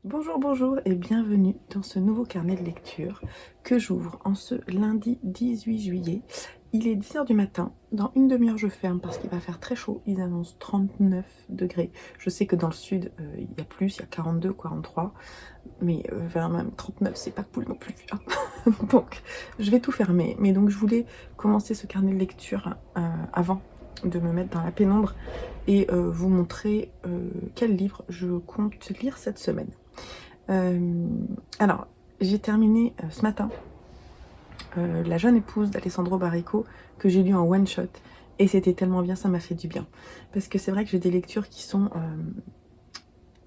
Bonjour, bonjour et bienvenue dans ce nouveau carnet de lecture que j'ouvre en ce lundi 18 juillet. Il est 10 h du matin, dans une demi-heure je ferme parce qu'il va faire très chaud, ils annoncent 39 degrés. Je sais que dans le sud il y a plus, il y a 42, 43, mais vers même 39 c'est pas cool non plus. Hein. Donc je vais tout fermer, mais donc je voulais commencer ce carnet de lecture avant de me mettre dans la pénombre et vous montrer quel livre je compte lire cette semaine. Alors, j'ai terminé ce matin La jeune épouse d'Alessandro Baricco que j'ai lu en one shot et c'était tellement bien, ça m'a fait du bien parce que c'est vrai que j'ai des lectures qui sont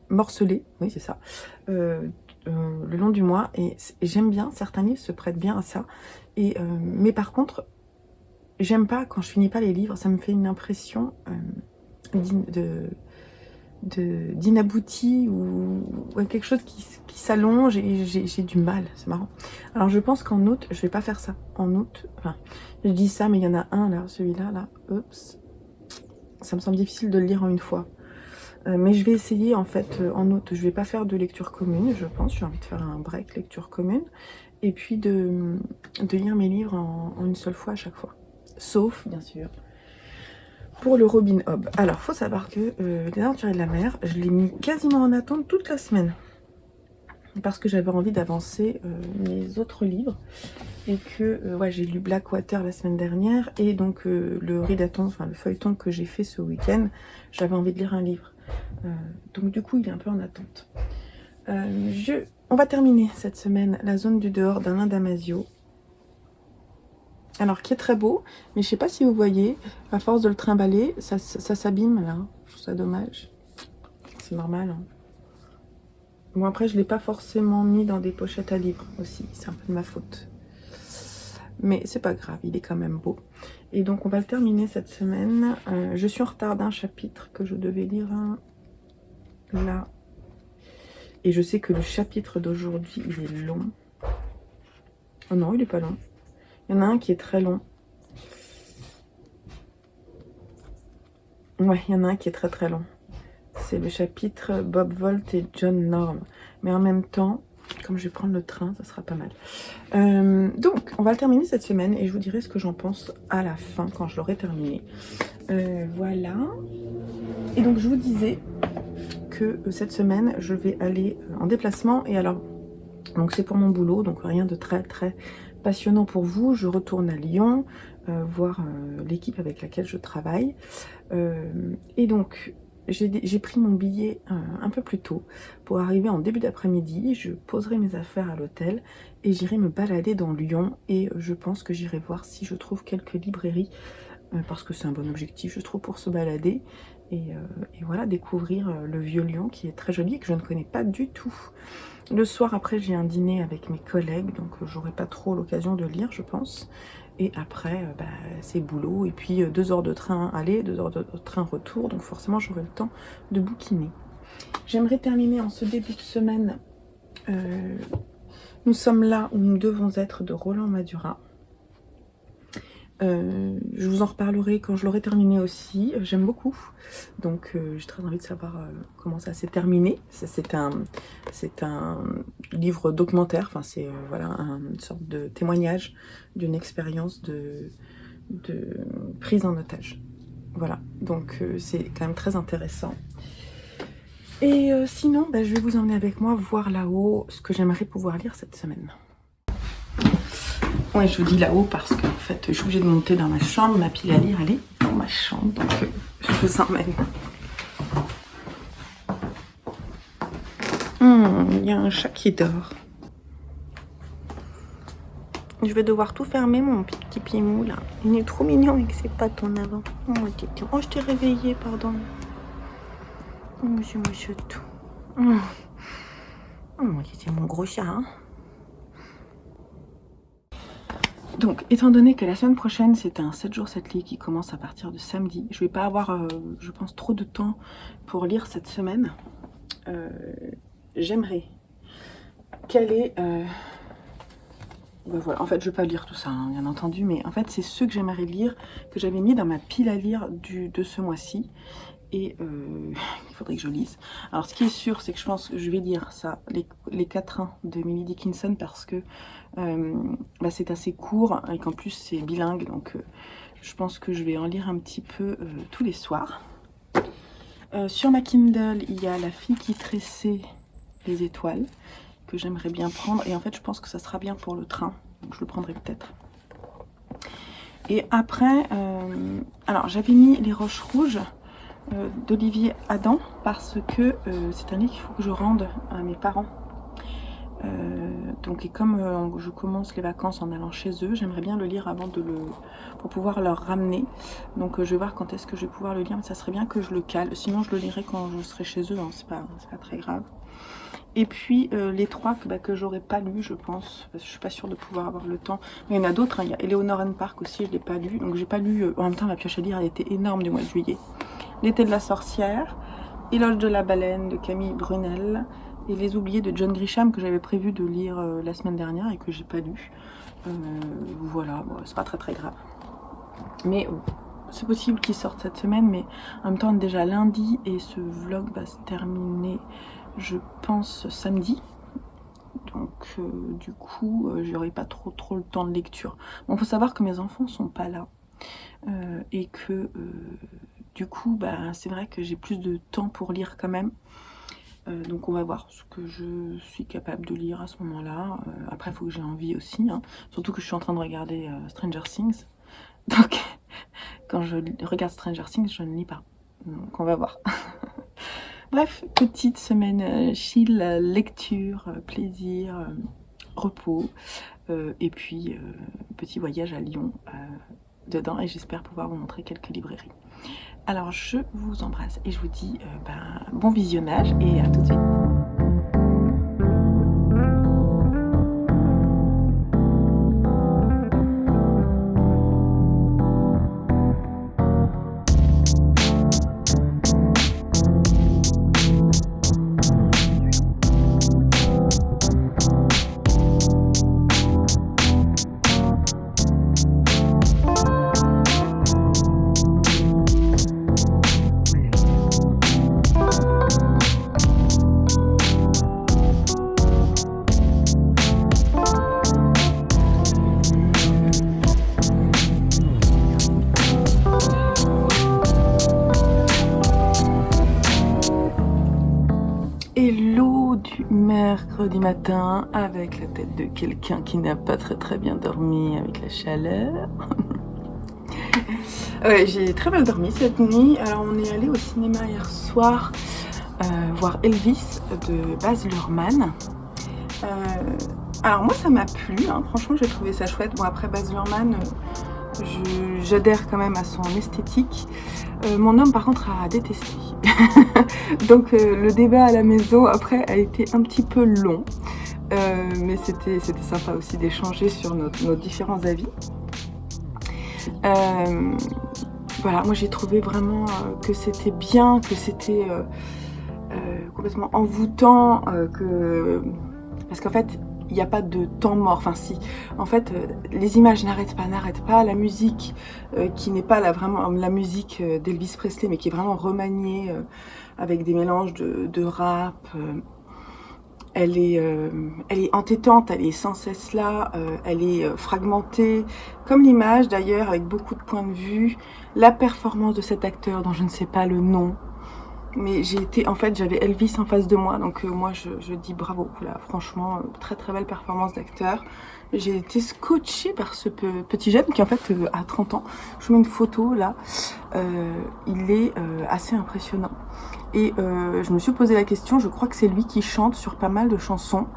morcelées, oui c'est ça, le long du mois et j'aime bien, certains livres se prêtent bien à ça et mais par contre j'aime pas quand je finis pas les livres, ça me fait une impression d'inabouti ou quelque chose qui s'allonge et j'ai du mal, c'est marrant. Alors je pense qu'en août, je vais pas faire ça. En août, enfin, je dis ça, mais il y en a un là, celui-là, là, oups, ça me semble difficile de le lire en une fois. Mais je vais essayer en fait en août, je vais pas faire de lecture commune, je pense, j'ai envie de faire un break lecture commune, et puis de lire mes livres en une seule fois à chaque fois. Sauf, bien sûr, pour le Robin Hobb. Alors, faut savoir que Les Aventuriers de la Mer, je l'ai mis quasiment en attente toute la semaine. Parce que j'avais envie d'avancer mes autres livres. Et que, ouais, j'ai lu Blackwater la semaine dernière. Et donc, le readathon, enfin le feuilleton que j'ai fait ce week-end, j'avais envie de lire un livre. Donc, du coup, il est un peu en attente. On va terminer cette semaine La zone du dehors d'Alain Damasio. Alors, qui est très beau, mais je sais pas si vous voyez, à force de le trimballer, ça s'abîme là. Je trouve ça dommage. C'est normal. Hein. Bon, après, je l'ai pas forcément mis dans des pochettes à livres aussi. C'est un peu de ma faute. Mais c'est pas grave, il est quand même beau. Et donc, on va le terminer cette semaine. Je suis en retard d'un chapitre que je devais lire là. Et je sais que le chapitre d'aujourd'hui, il est long. Oh non, il est pas long. Il y en a un qui est très long. Ouais, il y en a un qui est très très long. C'est le chapitre Bob Volt et John Norm. Mais en même temps, comme je vais prendre le train, ça sera pas mal. Donc, on va le terminer cette semaine et je vous dirai ce que j'en pense à la fin, quand je l'aurai terminé. Voilà. Et donc, je vous disais que cette semaine, je vais aller en déplacement. Et alors, donc c'est pour mon boulot, donc rien de très très passionnant pour vous. Je retourne à Lyon, voir l'équipe avec laquelle je travaille. Et donc, j'ai pris mon billet un peu plus tôt pour arriver en début d'après-midi. Je poserai mes affaires à l'hôtel et j'irai me balader dans Lyon. Et je pense que j'irai voir si je trouve quelques librairies, parce que c'est un bon objectif, je trouve, pour se balader. Et voilà, découvrir le vieux Lyon qui est très joli et que je ne connais pas du tout. Le soir, après, j'ai un dîner avec mes collègues, donc j'aurai pas trop l'occasion de lire, je pense. Et après, c'est boulot. Et puis 2 heures de train aller, 2 heures de train retour. Donc forcément, j'aurai le temps de bouquiner. J'aimerais terminer en ce début de semaine. Nous sommes là où nous devons être de Roland Madurat. Je vous en reparlerai quand je l'aurai terminé aussi. J'aime beaucoup. Donc j'ai très envie de savoir comment ça s'est terminé. C'est un livre documentaire. Enfin, c'est voilà, une sorte de témoignage d'une expérience de prise en otage. Voilà. Donc c'est quand même très intéressant. Et sinon, je vais vous emmener avec moi voir là-haut ce que j'aimerais pouvoir lire cette semaine. Ouais, je vous dis là-haut parce que en fait, je suis obligée de monter dans ma chambre. Ma pile à lire, elle est dans ma chambre, donc je vous emmène. Il y a un chat qui dort. Je vais devoir tout fermer, mon petit pied mou, là. Il est trop mignon avec ses pattes en avant. Oh, je t'ai réveillé, pardon. Oh, monsieur tout. C'est mon gros chat, hein. Donc, étant donné que la semaine prochaine, c'est un 7 jours 7 lits qui commence à partir de samedi, je vais pas avoir, je pense, trop de temps pour lire cette semaine. J'aimerais caler... voilà. En fait, je vais pas lire tout ça, hein, bien entendu, mais en fait, c'est ceux que j'aimerais lire, que j'avais mis dans ma pile à lire de ce mois-ci. et il faudrait que je lise. Alors ce qui est sûr, c'est que je pense que je vais lire ça, les quatrains de Emily Dickinson, parce que c'est assez court et qu'en plus c'est bilingue, donc je pense que je vais en lire un petit peu tous les soirs. Sur ma Kindle, il y a La fille qui tressait les étoiles, que j'aimerais bien prendre, et en fait je pense que ça sera bien pour le train, donc je le prendrai peut-être. Et après, alors j'avais mis Les Roches Rouges d'Olivier Adam, parce que c'est un livre qu'il faut que je rende à mes parents. Donc, et comme je commence les vacances en allant chez eux, j'aimerais bien le lire avant pour pouvoir leur ramener. Donc je vais voir quand est-ce que je vais pouvoir le lire, mais ça serait bien que je le cale. Sinon je le lirai quand je serai chez eux, hein, c'est pas très grave. Et puis les trois que j'aurais pas lu, je pense, parce que je suis pas sûre de pouvoir avoir le temps. Mais il y en a d'autres, hein. Il y a Eleanor and Park aussi, je l'ai pas lu. Donc j'ai pas lu, en même temps ma pioche à lire, elle était énorme du mois de juillet. L'été de la sorcière, Éloge de la baleine de Camille Brunel, et Les Oubliés de John Grisham, que j'avais prévu de lire la semaine dernière et que j'ai pas lu. Voilà, bon, c'est pas très grave. Mais c'est possible qu'il sorte cette semaine, mais en même temps déjà lundi, et ce vlog va se terminer, je pense, samedi. Donc du coup, j'aurai pas trop le temps de lecture. Bon, faut savoir que mes enfants sont pas là. Et que du coup, c'est vrai que j'ai plus de temps pour lire quand même. Donc on va voir ce que je suis capable de lire à ce moment-là. Après, il faut que j'ai envie aussi, hein. Surtout que je suis en train de regarder Stranger Things. Donc, quand je regarde Stranger Things, je ne lis pas. Donc on va voir. Bref, petite semaine chill, lecture, plaisir, repos. Et puis, petit voyage à Lyon dedans. Et j'espère pouvoir vous montrer quelques librairies. Alors, je vous embrasse et je vous dis bon visionnage et à tout de suite. Hello du mercredi matin avec la tête de quelqu'un qui n'a pas très bien dormi avec la chaleur. Ouais, j'ai très mal dormi cette nuit. Alors on est allé au cinéma hier soir voir Elvis de Baz Luhrmann. Alors moi ça m'a plu, hein. Franchement j'ai trouvé ça chouette. Bon après Baz Luhrmann, j'adhère quand même à son esthétique. Mon homme par contre a détesté. Donc le débat à la maison après a été un petit peu long. Mais c'était sympa aussi d'échanger sur nos différents avis. Voilà, moi j'ai trouvé vraiment que c'était bien, que c'était complètement envoûtant, parce qu'en fait il n'y a pas de temps mort, enfin si, en fait les images n'arrêtent pas, la musique qui n'est pas vraiment la musique d'Elvis Presley, mais qui est vraiment remaniée avec des mélanges de rap, elle est entêtante, elle est sans cesse là, elle est fragmentée, comme l'image d'ailleurs, avec beaucoup de points de vue, la performance de cet acteur dont je ne sais pas le nom. Mais en fait j'avais Elvis en face de moi, donc moi je dis bravo, là, franchement très belle performance d'acteur. J'ai été scotchée par ce petit jeune qui en fait a 30 ans, je vous mets une photo là, il est assez impressionnant. Et je me suis posé la question, je crois que c'est lui qui chante sur pas mal de chansons,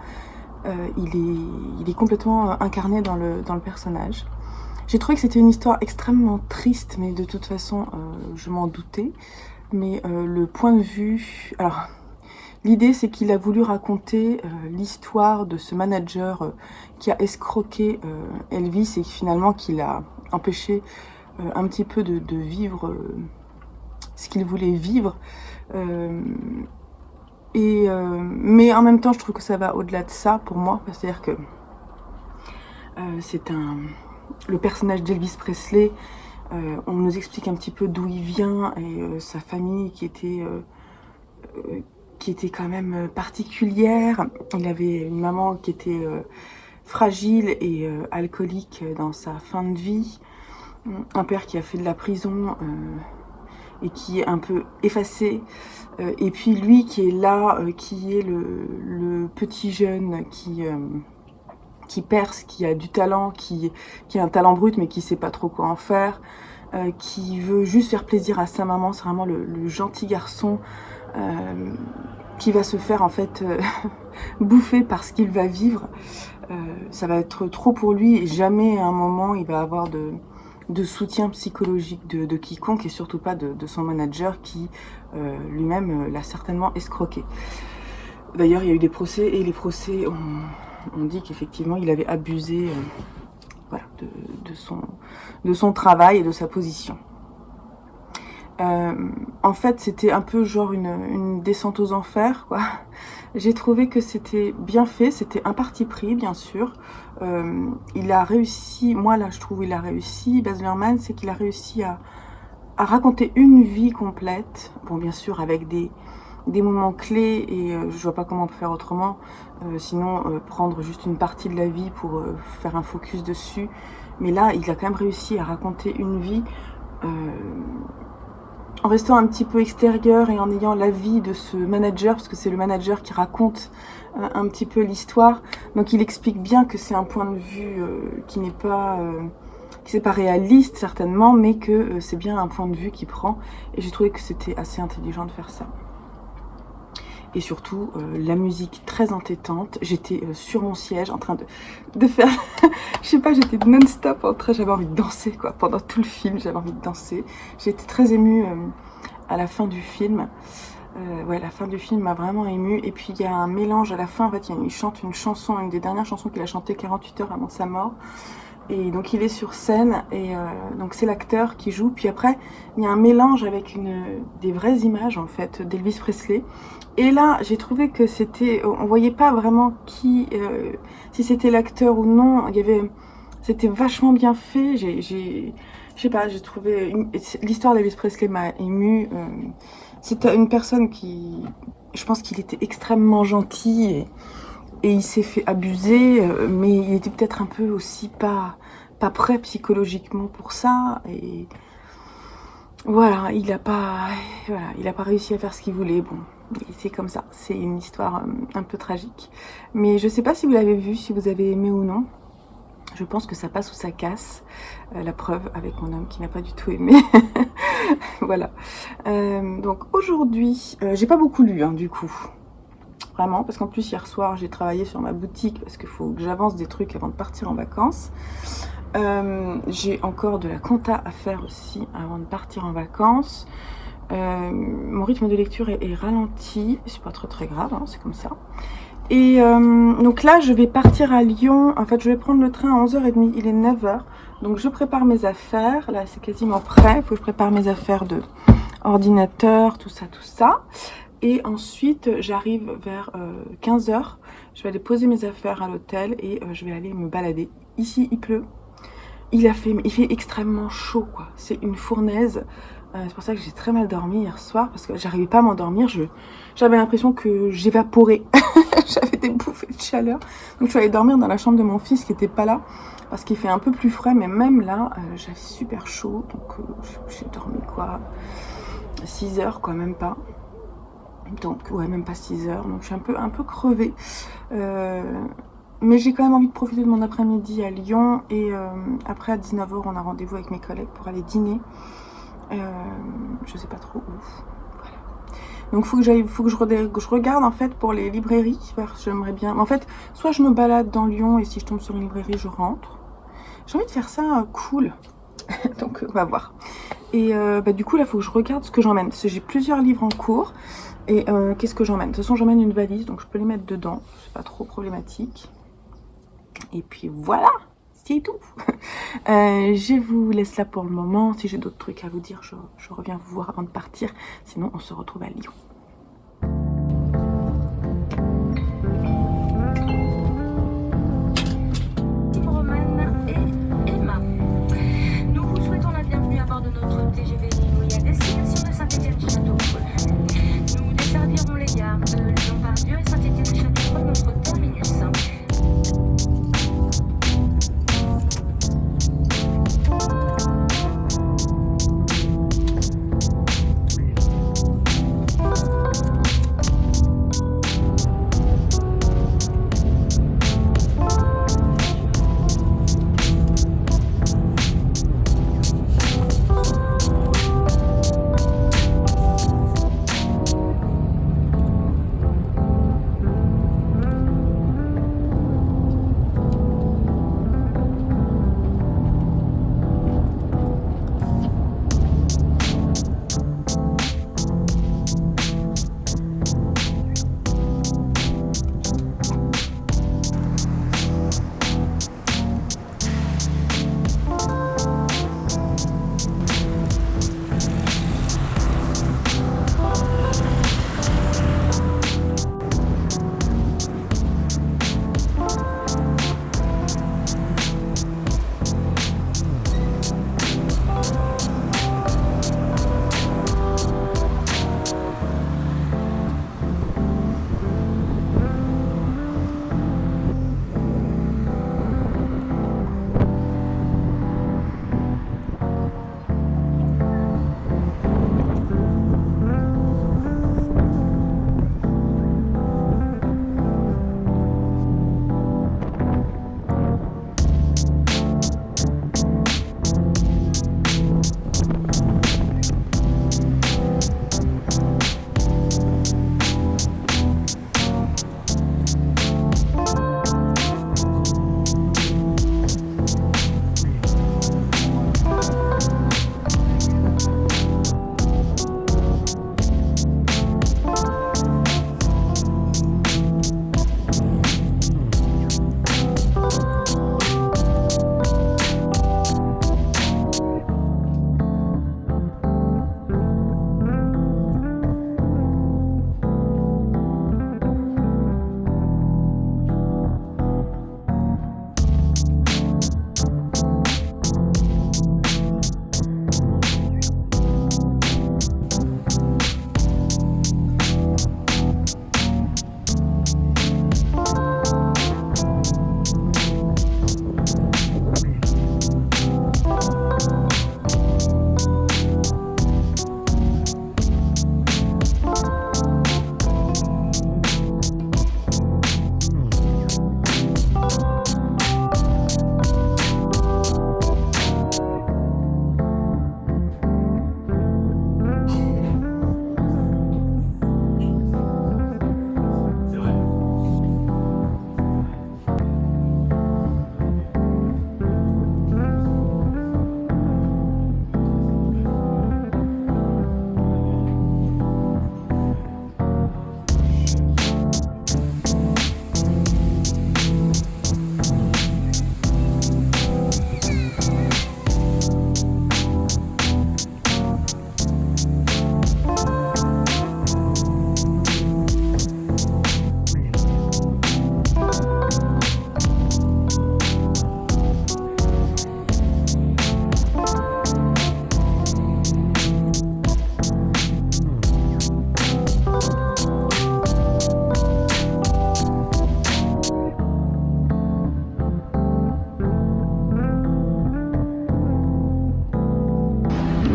il est complètement incarné dans le personnage. J'ai trouvé que c'était une histoire extrêmement triste, mais de toute façon je m'en doutais. Mais le point de vue... Alors, l'idée c'est qu'il a voulu raconter l'histoire de ce manager qui a escroqué Elvis et finalement qui l'a empêché un petit peu de vivre ce qu'il voulait vivre. Mais en même temps, je trouve que ça va au-delà de ça pour moi. C'est-à-dire que le personnage d'Elvis Presley On nous explique un petit peu d'où il vient et sa famille qui était quand même particulière. Il avait une maman qui était fragile et alcoolique dans sa fin de vie. Un père qui a fait de la prison et qui est un peu effacé. Et puis lui qui est là, qui est le petit jeune qui perce, qui a du talent, qui a un talent brut mais qui sait pas trop quoi en faire, qui veut juste faire plaisir à sa maman. C'est vraiment le gentil garçon qui va se faire en fait bouffer par ce qu'il va vivre. Ça va être trop pour lui et jamais à un moment il va avoir de soutien psychologique de quiconque et surtout pas de son manager qui lui-même l'a certainement escroqué. D'ailleurs il y a eu des procès et les procès on dit qu'effectivement il avait abusé voilà, de son travail et de sa position. En fait c'était un peu genre une descente aux enfers quoi. J'ai trouvé que c'était bien fait, c'était un parti pris bien sûr. Il a réussi, moi là je trouve il a réussi, Baz Luhrmann, c'est qu'il a réussi à raconter une vie complète, bon bien sûr avec des moments clés et je vois pas comment on peut faire autrement, sinon prendre juste une partie de la vie pour faire un focus dessus, mais là il a quand même réussi à raconter une vie en restant un petit peu extérieur et en ayant l'avis de ce manager, parce que c'est le manager qui raconte un petit peu l'histoire. Donc il explique bien que c'est un point de vue qui n'est pas réaliste certainement, mais que c'est bien un point de vue qu'il prend. Et j'ai trouvé que c'était assez intelligent de faire ça. Et surtout la musique très entêtante. J'étais sur mon siège en train de faire je sais pas, j'étais non-stop en train, j'avais envie de danser quoi, pendant tout le film j'avais envie de danser. J'ai été très émue à la fin du film. Ouais, la fin du film m'a vraiment émue. Et puis il y a un mélange à la fin, en fait il chante une chanson, une des dernières chansons qu'il a chantées 48 heures avant sa mort. Et donc il est sur scène et donc c'est l'acteur qui joue. Puis après il y a un mélange avec des vraies images en fait d'Elvis Presley. Et là j'ai trouvé que c'était, on voyait pas vraiment qui, si c'était l'acteur ou non. C'était vachement bien fait. Je sais pas, j'ai trouvé l'histoire d'Elvis Presley m'a émue. C'était une personne qui, je pense qu'il était extrêmement gentil et il s'est fait abuser, mais il était peut-être un peu aussi pas prêt psychologiquement pour ça. Et voilà, il a pas réussi à faire ce qu'il voulait. Bon, c'est comme ça. C'est une histoire un peu tragique. Mais je sais pas si vous l'avez vu, si vous avez aimé ou non. Je pense que ça passe ou ça casse. La preuve avec mon homme qui n'a pas du tout aimé. Voilà. Donc aujourd'hui, j'ai pas beaucoup lu du coup. Vraiment, parce qu'en plus hier soir j'ai travaillé sur ma boutique parce qu'il faut que j'avance des trucs avant de partir en vacances. J'ai encore de la compta à faire aussi avant de partir en vacances. Mon rythme de lecture est ralenti, c'est pas très grave, hein, c'est comme ça. Et donc là je vais partir à Lyon, en fait je vais prendre le train à 11h30, il est 9h. Donc je prépare mes affaires, là c'est quasiment prêt, il faut que je prépare mes affaires de ordinateur, tout ça. Et ensuite j'arrive vers 15h, je vais aller poser mes affaires à l'hôtel et je vais aller me balader. Ici il pleut, il fait extrêmement chaud quoi, c'est une fournaise. C'est pour ça que j'ai très mal dormi hier soir, parce que j'arrivais pas à m'endormir, j'avais l'impression que j'évaporais, j'avais des bouffées de chaleur. Donc je suis allée dormir dans la chambre de mon fils qui était pas là, parce qu'il fait un peu plus frais, mais même là, j'avais super chaud, donc j'ai dormi quoi, 6 heures quoi, même pas. Donc ouais, même pas 6 heures, donc je suis un peu crevée. Mais j'ai quand même envie de profiter de mon après-midi à Lyon, et après à 19h on a rendez-vous avec mes collègues pour aller dîner. Je sais pas trop où. Voilà. Donc faut que je regarde en fait pour les librairies. J'aimerais bien. En fait, soit je me balade dans Lyon et si je tombe sur une librairie, je rentre. J'ai envie de faire ça cool. Donc on va voir. Et du coup là, faut que je regarde ce que j'emmène. Parce que j'ai plusieurs livres en cours. Et qu'est-ce que j'emmène? De toute façon, j'emmène une valise, donc je peux les mettre dedans. C'est pas trop problématique. Et puis voilà. C'est tout. Je vous laisse là pour le moment. Si j'ai d'autres trucs à vous dire, je reviens vous voir avant de partir. Sinon, on se retrouve à Lyon. Romane et Emma. Nous vous souhaitons la bienvenue à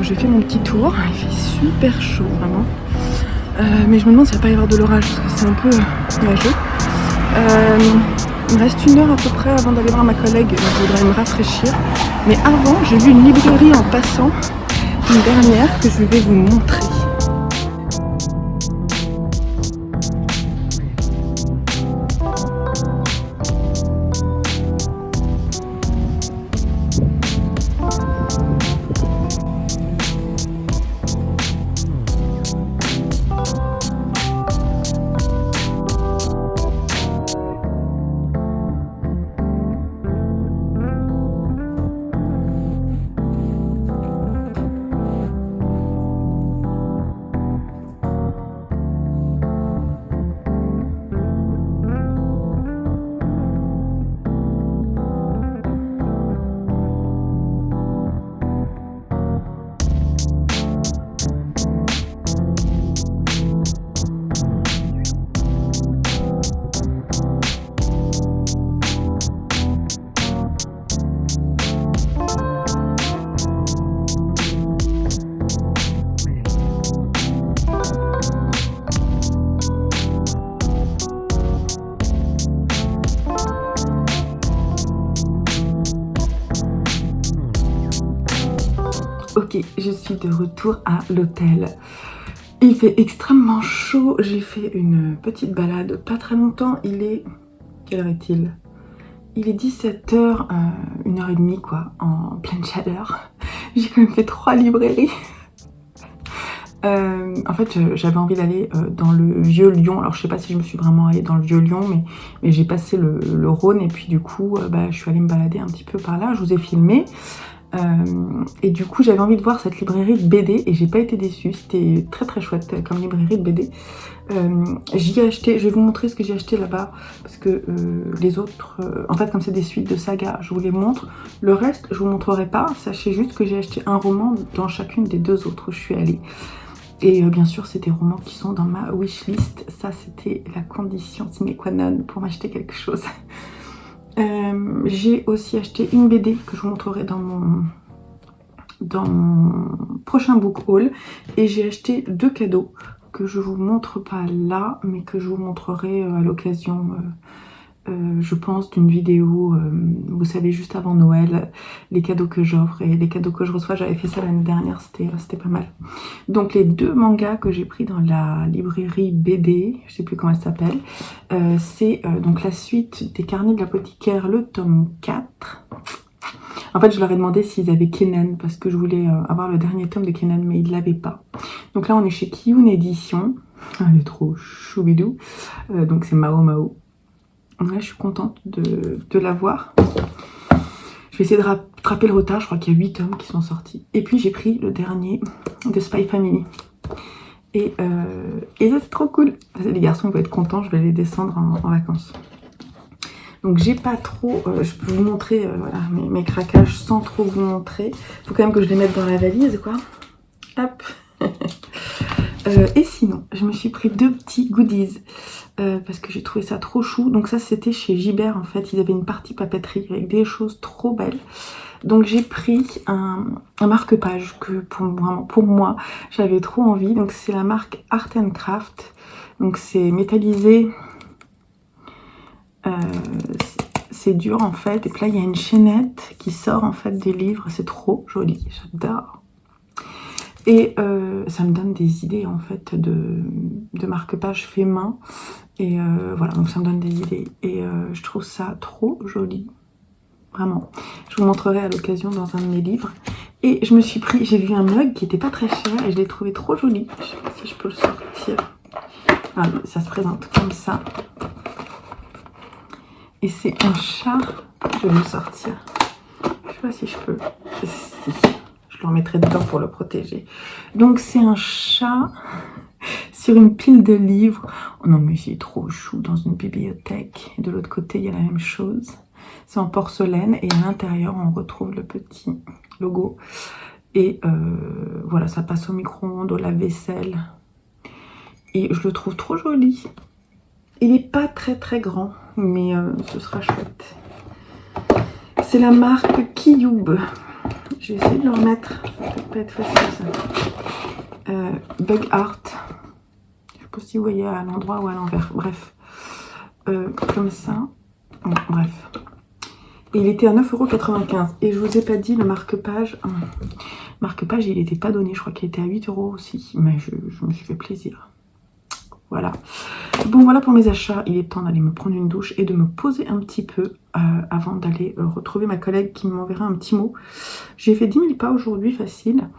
j'ai fait mon petit tour. Il fait super chaud, vraiment. Mais je me demande s'il va pas y avoir de l'orage, parce que c'est un peu nuageux. Il me reste 1 heure à peu près avant d'aller voir ma collègue. Je voudrais me rafraîchir. Mais avant, j'ai vu une librairie en passant, une dernière que je vais vous montrer. Ok, je suis de retour à l'hôtel. Il fait extrêmement chaud. J'ai fait une petite balade pas très longtemps. Il est... Quelle heure est-il? Il est 17h, 1h30 quoi, en pleine chaleur. J'ai quand même fait 3 librairies. En fait, j'avais envie d'aller dans le vieux Lyon. Alors, je sais pas si je me suis vraiment allée dans le vieux Lyon, mais j'ai passé le Rhône et puis du coup, je suis allée me balader un petit peu par là. Je vous ai filmé. Et du coup j'avais envie de voir cette librairie de BD et j'ai pas été déçue, c'était très très chouette comme librairie de BD. J'y ai acheté, je vais vous montrer ce que j'ai acheté là-bas parce que les autres, en fait comme c'est des suites de sagas, je vous les montre. Le reste je vous montrerai pas, sachez juste que j'ai acheté un roman dans chacune des 2 autres où je suis allée. Et bien sûr c'est des romans qui sont dans ma wishlist, ça c'était la condition sine qua non pour m'acheter quelque chose. J'ai aussi acheté une BD que je vous montrerai dans mon prochain book haul. Et j'ai acheté 2 cadeaux que je vous montre pas là, mais que je vous montrerai à l'occasion, je pense, d'une vidéo, vous savez, juste avant Noël, les cadeaux que j'offre et les cadeaux que je reçois. J'avais fait ça l'année dernière, c'était pas mal. Donc les 2 mangas que j'ai pris dans la librairie BD, je sais plus comment elle s'appelle, c'est donc la suite des Carnets de l'apothicaire, le tome 4. En fait, je leur ai demandé s'ils avaient Kenan, parce que je voulais avoir le dernier tome de Kenan, mais ils ne l'avaient pas. Donc là, on est chez Kiyun Édition. Elle est trop choubidou. Donc c'est Mao Mao. Là, je suis contente de l'avoir. Je vais essayer de rattraper le retard. Je crois qu'il y a 8 tomes qui sont sortis. Et puis, j'ai pris le dernier de Spy Family. Et ça, c'est trop cool. Les garçons vont être contents. Je vais les descendre en vacances. Donc j'ai pas trop, je peux vous montrer voilà, mes craquages sans trop vous montrer. Faut quand même que je les mette dans la valise quoi. Hop. Et sinon, je me suis pris 2 petits goodies parce que j'ai trouvé ça trop chou. Donc ça c'était chez Gibert en fait, ils avaient une partie papeterie avec des choses trop belles. Donc j'ai pris un marque-page que pour moi j'avais trop envie. Donc c'est la marque Art & Craft. Donc c'est métallisé. C'est dur en fait, et puis là il y a une chaînette qui sort en fait des livres, c'est trop joli, j'adore. Et ça me donne des idées en fait de marque-page fait main, et voilà, donc ça me donne des idées, et je trouve ça trop joli, vraiment. Je vous montrerai à l'occasion dans un de mes livres. Et je me suis pris, j'ai vu un mug qui était pas très cher, et je l'ai trouvé trop joli, je sais pas si je peux le sortir. Ah, ça se présente comme ça. Et c'est un chat, je vais le sortir. Je sais pas si je peux. Si, je le remettrai dedans pour le protéger. Donc c'est un chat sur une pile de livres. Oh non mais c'est trop chou dans une bibliothèque. Et de l'autre côté il y a la même chose. C'est en porcelaine et à l'intérieur on retrouve le petit logo. Et voilà, ça passe au micro-ondes, au lave-vaisselle. Et je le trouve trop joli. Il n'est pas très très grand, mais ce sera chouette. C'est la marque Kiyub. Je vais essayer de le remettre. Ça va peut-être pas être facile ça. Bug Art. Je sais pas si vous voyez à l'endroit ou à l'envers. Bref. Comme ça. Bon, bref. Et il était à 9,95 €. Et je vous ai pas dit le marque-page. Marque-page, il n'était pas donné. Je crois qu'il était à 8 € aussi. Mais je me suis fait plaisir. Voilà. Bon, voilà pour mes achats. Il est temps d'aller me prendre une douche et de me poser un petit peu avant d'aller retrouver ma collègue qui m'enverra un petit mot. J'ai fait 10 000 pas aujourd'hui, facile.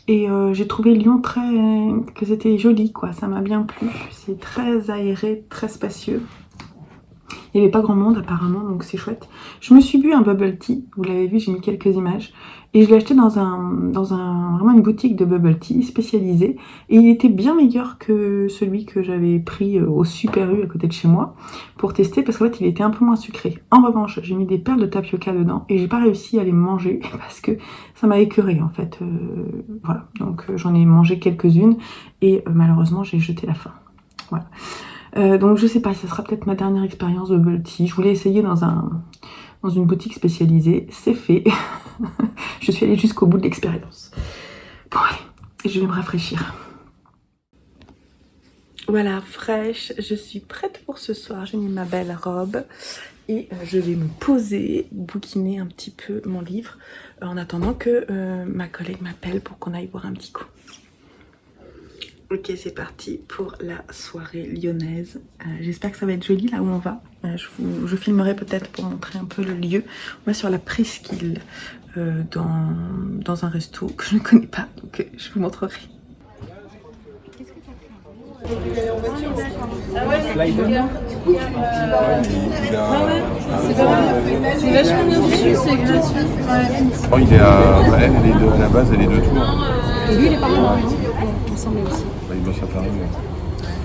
Et j'ai trouvé Lyon que c'était joli, quoi. Ça m'a bien plu. C'est très aéré, très spacieux. Il n'y avait pas grand monde apparemment, donc c'est chouette. Je me suis bu un bubble tea, vous l'avez vu, j'ai mis quelques images. Et je l'ai acheté dans vraiment une boutique de bubble tea spécialisée. Et il était bien meilleur que celui que j'avais pris au Super U à côté de chez moi pour tester, parce qu'en fait il était un peu moins sucré. En revanche, j'ai mis des perles de tapioca dedans et j'ai pas réussi à les manger parce que ça m'a écœuré en fait. Voilà, donc j'en ai mangé quelques-unes et malheureusement j'ai jeté la fin. Voilà. Donc je sais pas, ce sera peut-être ma dernière expérience de bubble tea. Je voulais essayer dans une boutique spécialisée. C'est fait. Je suis allée jusqu'au bout de l'expérience. Bon allez, je vais me rafraîchir. Voilà, fraîche. Je suis prête pour ce soir. J'ai mis ma belle robe. Et je vais me poser, bouquiner un petit peu mon livre. En attendant que ma collègue m'appelle pour qu'on aille boire un petit coup. Ok, c'est parti pour la soirée lyonnaise. J'espère que ça va être joli là où on va. Je filmerai peut-être pour montrer un peu le lieu. On va sur la presqu'île dans un resto que je ne connais pas, donc je vous montrerai. C'est vachement bien fichu, c'est gratuit. Il est à la base, elle est de Tours. Et lui, il est pas mal, il me semblait aussi. Il bosse à Paris.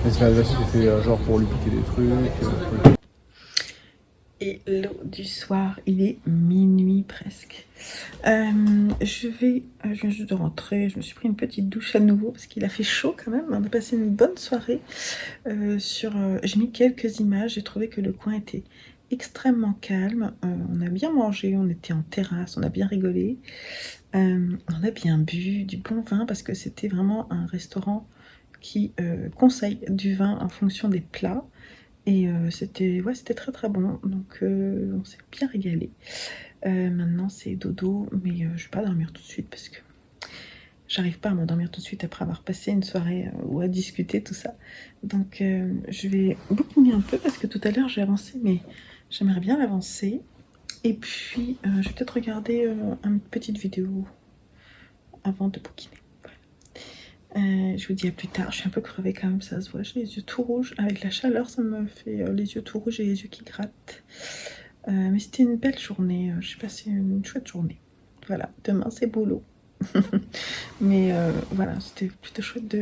Mais c'est Alsace qui fait genre pour lui piquer des trucs. Et l'eau du soir, il est minuit presque. Je viens juste de rentrer, je me suis pris une petite douche à nouveau parce qu'il a fait chaud quand même. On a passé une bonne soirée. J'ai mis quelques images, j'ai trouvé que le coin était extrêmement calme. On a bien mangé, on était en terrasse, on a bien rigolé. On a bien bu du bon vin parce que c'était vraiment un restaurant qui conseille du vin en fonction des plats. Et c'était très très bon, donc on s'est bien régalé. Maintenant c'est dodo, mais je vais pas dormir tout de suite parce que j'arrive pas à m'endormir tout de suite après avoir passé une soirée ou à discuter tout ça. Donc je vais bouquiner un peu parce que tout à l'heure j'ai avancé, mais j'aimerais bien l'avancer. Et puis je vais peut-être regarder une petite vidéo avant de bouquiner. Je vous dis à plus tard. Je suis un peu crevée quand même, ça se voit. J'ai les yeux tout rouges. Avec la chaleur, ça me fait les yeux tout rouges et les yeux qui grattent. Mais c'était une belle journée. J'ai passé une chouette journée. Voilà, demain c'est boulot. Mais voilà, c'était plutôt chouette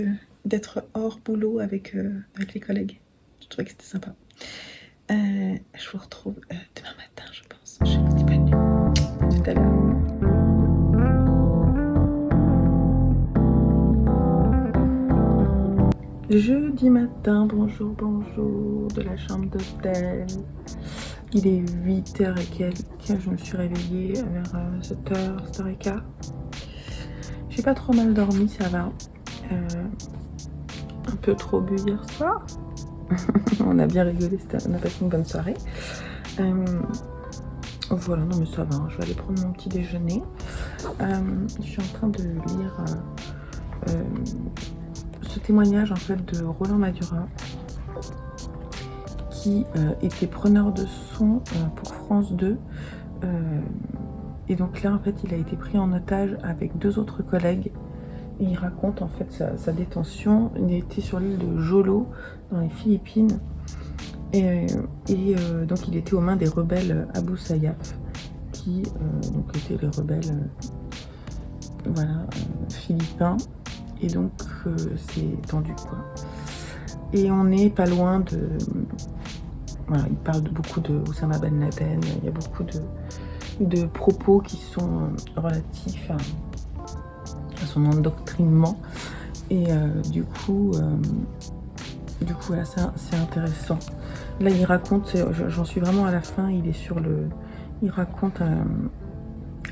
d'être hors boulot avec les collègues. Je trouvais que c'était sympa. Je vous retrouve demain matin, je pense. Je vous dis bonne nuit. Tout à l'heure. Jeudi matin, bonjour de la chambre d'hôtel. Il est 8h et quelques, je me suis réveillée vers 7h, 7h15. J'ai pas trop mal dormi, ça va. Un peu trop bu hier soir. On a bien rigolé, on a passé une bonne soirée. Voilà, non mais ça va, je vais aller prendre mon petit déjeuner. Je suis en train de lire ce témoignage en fait de Roland Madurin qui était preneur de son pour France 2 et donc là en fait il a été pris en otage avec 2 autres collègues et il raconte en fait sa détention. Il était sur l'île de Jolo dans les Philippines et donc il était aux mains des rebelles Abu Sayyaf qui donc étaient les rebelles philippins. Et donc c'est tendu quoi. Et on n'est pas loin de... Voilà, il parle beaucoup de Oussama Ben Laden, il y a beaucoup de propos qui sont relatifs à son endoctrinement. Et du coup voilà, c'est intéressant. Là il raconte, j'en suis vraiment à la fin, il est sur le... Il raconte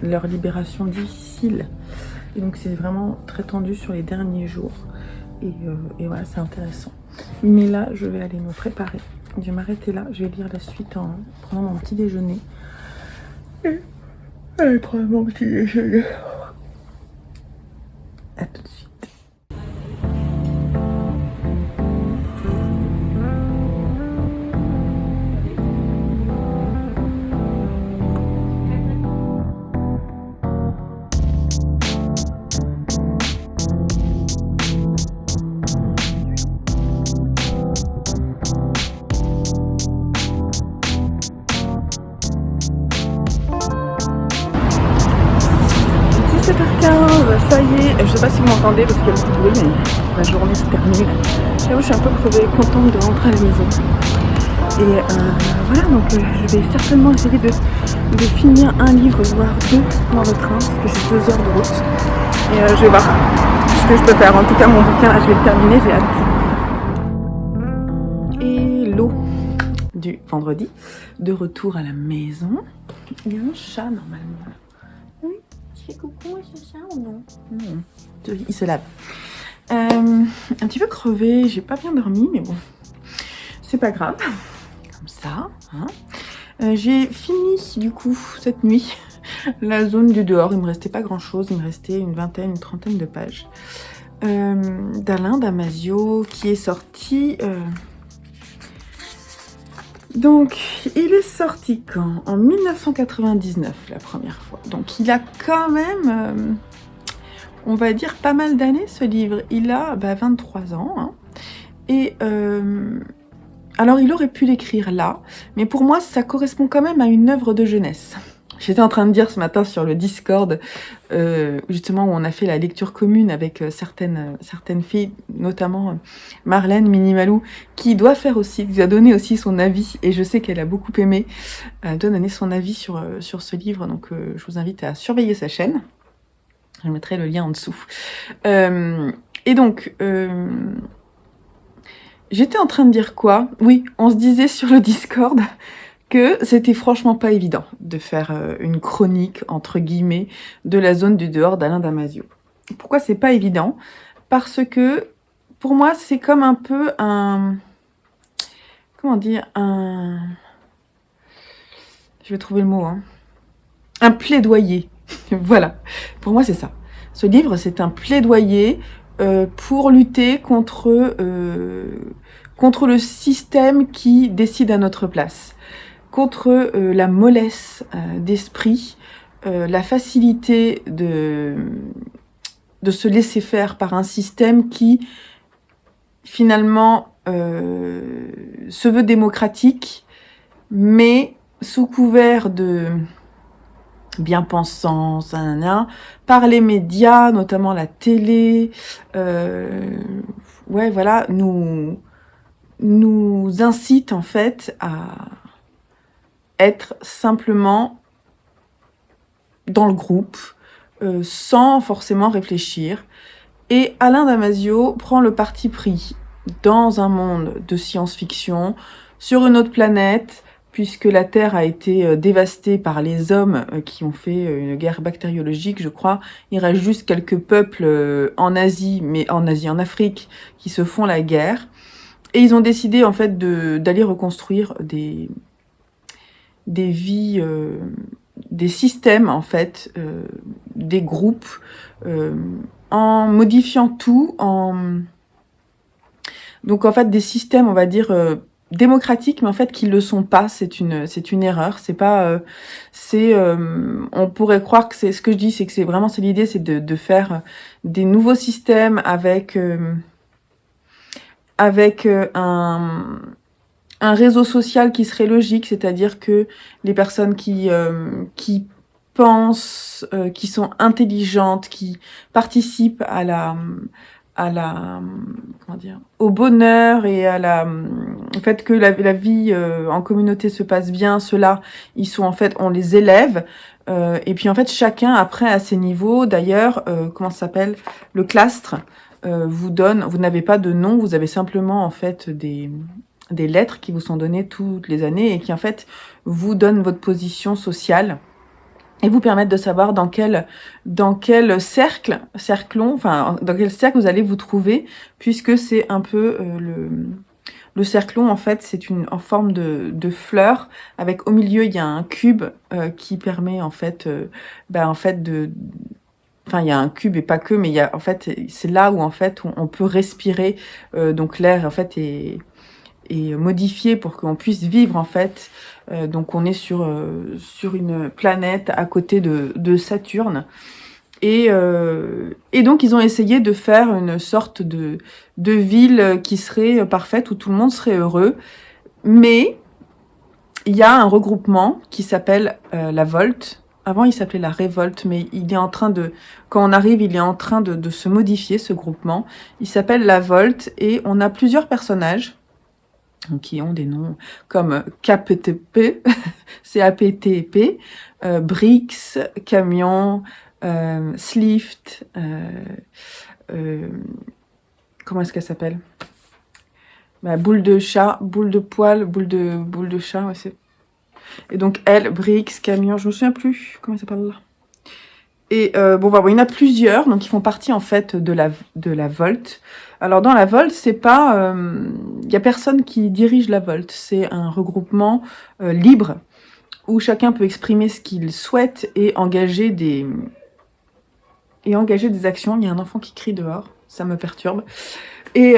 leur libération difficile. Et donc c'est vraiment très tendu sur les derniers jours. Et voilà, c'est intéressant. Mais là, je vais aller me préparer. Je vais m'arrêter là. Je vais lire la suite en prenant mon petit déjeuner. Et aller prendre mon petit déjeuner. À tout de suite. Ça y est, je sais pas si vous m'entendez parce qu'il y a beaucoup de bruit, mais la journée se termine. J'avoue, je suis un peu crevée, contente de rentrer à la maison. Et voilà, donc je vais certainement essayer de finir un livre, voire deux dans le train, parce que j'ai 2 heures de route. Et je vais voir ce que je peux faire. En tout cas, mon bouquin, là, je vais le terminer, j'ai hâte. Et l'eau du vendredi, de retour à la maison. Il y a un chat normalement. Oui. Fais coucou à ce chat ou non? Non. Il se lave. Un petit peu crevé, j'ai pas bien dormi, mais bon, c'est pas grave. Comme ça. Hein. J'ai fini du coup cette nuit la zone du dehors. Il me restait pas grand chose, il me restait une trentaine de pages. D'Alain Damasio qui est sorti. Donc, il est sorti quand? En 1999, la première fois. Donc, il a quand même, on va dire, pas mal d'années, ce livre. Il a 23 ans. Hein. Et, alors, il aurait pu l'écrire là, mais pour moi, ça correspond quand même à une œuvre de jeunesse. J'étais en train de dire ce matin sur le Discord, justement, où on a fait la lecture commune avec certaines filles, notamment Marlène Minimalou, qui doit donner aussi son avis, et je sais qu'elle a beaucoup aimé, elle doit donner son avis sur ce livre, donc je vous invite à surveiller sa chaîne. Je mettrai le lien en dessous. Et donc, j'étais en train de dire quoi? Oui, on se disait sur le Discord que c'était franchement pas évident de faire une chronique, entre guillemets, de la zone du dehors d'Alain Damasio. Pourquoi c'est pas évident? Parce que, pour moi, c'est comme un peu un... Comment dire? Je vais trouver le mot, hein. Un plaidoyer. Voilà. Pour moi, c'est ça. Ce livre, c'est un plaidoyer pour lutter contre le système qui décide à notre place. Contre la mollesse d'esprit, la facilité de se laisser faire par un système qui, finalement, se veut démocratique, mais sous couvert de bien-pensance, par les médias, notamment la télé, ouais, voilà, nous incite en fait à être simplement dans le groupe, sans forcément réfléchir. Et Alain Damasio prend le parti pris dans un monde de science-fiction, sur une autre planète, puisque la Terre a été dévastée par les hommes qui ont fait une guerre bactériologique, je crois. Il reste juste quelques peuples en Asie, en Afrique, qui se font la guerre. Et ils ont décidé en fait d'aller reconstruire des vies, des systèmes en fait, des groupes, en modifiant tout, donc en fait des systèmes, on va dire démocratiques, mais en fait qui le sont pas. C'est une erreur. C'est pas, on pourrait croire que c'est ce que je dis, c'est que c'est vraiment l'idée, c'est de faire des nouveaux systèmes avec un réseau social qui serait logique, c'est-à-dire que les personnes qui pensent, qui sont intelligentes, qui participent comment dire, au bonheur et au fait que la vie en communauté se passe bien, ceux-là, ils sont en fait, on les élève, et puis en fait chacun après à ses niveaux. D'ailleurs, comment ça s'appelle, le clastre vous n'avez pas de nom, vous avez simplement en fait des lettres qui vous sont données toutes les années et qui en fait vous donnent votre position sociale. et vous permettre de savoir dans quel cerclon, enfin dans quel cercle vous allez vous trouver, puisque c'est un peu le cerclon, en fait, c'est en forme de fleur, avec au milieu il y a un cube qui permet en fait, enfin il y a un cube et pas que, mais il y a en fait c'est là où en fait on peut respirer, donc l'air en fait est modifié pour qu'on puisse vivre en fait. Donc on est sur une planète à côté de Saturne. Et donc ils ont essayé de faire une sorte de ville qui serait parfaite, où tout le monde serait heureux. Mais il y a un regroupement qui s'appelle la Volte. Avant, il s'appelait la Révolte, mais il est en train quand on arrive, il est en train de se modifier, ce groupement. Il s'appelle la Volte, et on a plusieurs personnages qui ont des noms comme KPTP, CAPTP, Brix, Camion, Slift, comment est-ce qu'elle s'appelle? Boule de chat, boule de poil, boule de chat, ouais, c'est... Et donc elle, Brix, Camion, je me souviens plus, comment elle s'appelle là? Et bon, voilà, il y en a plusieurs, donc ils font partie en fait de la Volte. Alors dans la Volte, c'est pas, il y a personne qui dirige la Volte, c'est un regroupement libre où chacun peut exprimer ce qu'il souhaite et engager des actions. Il y a un enfant qui crie dehors, ça me perturbe. Et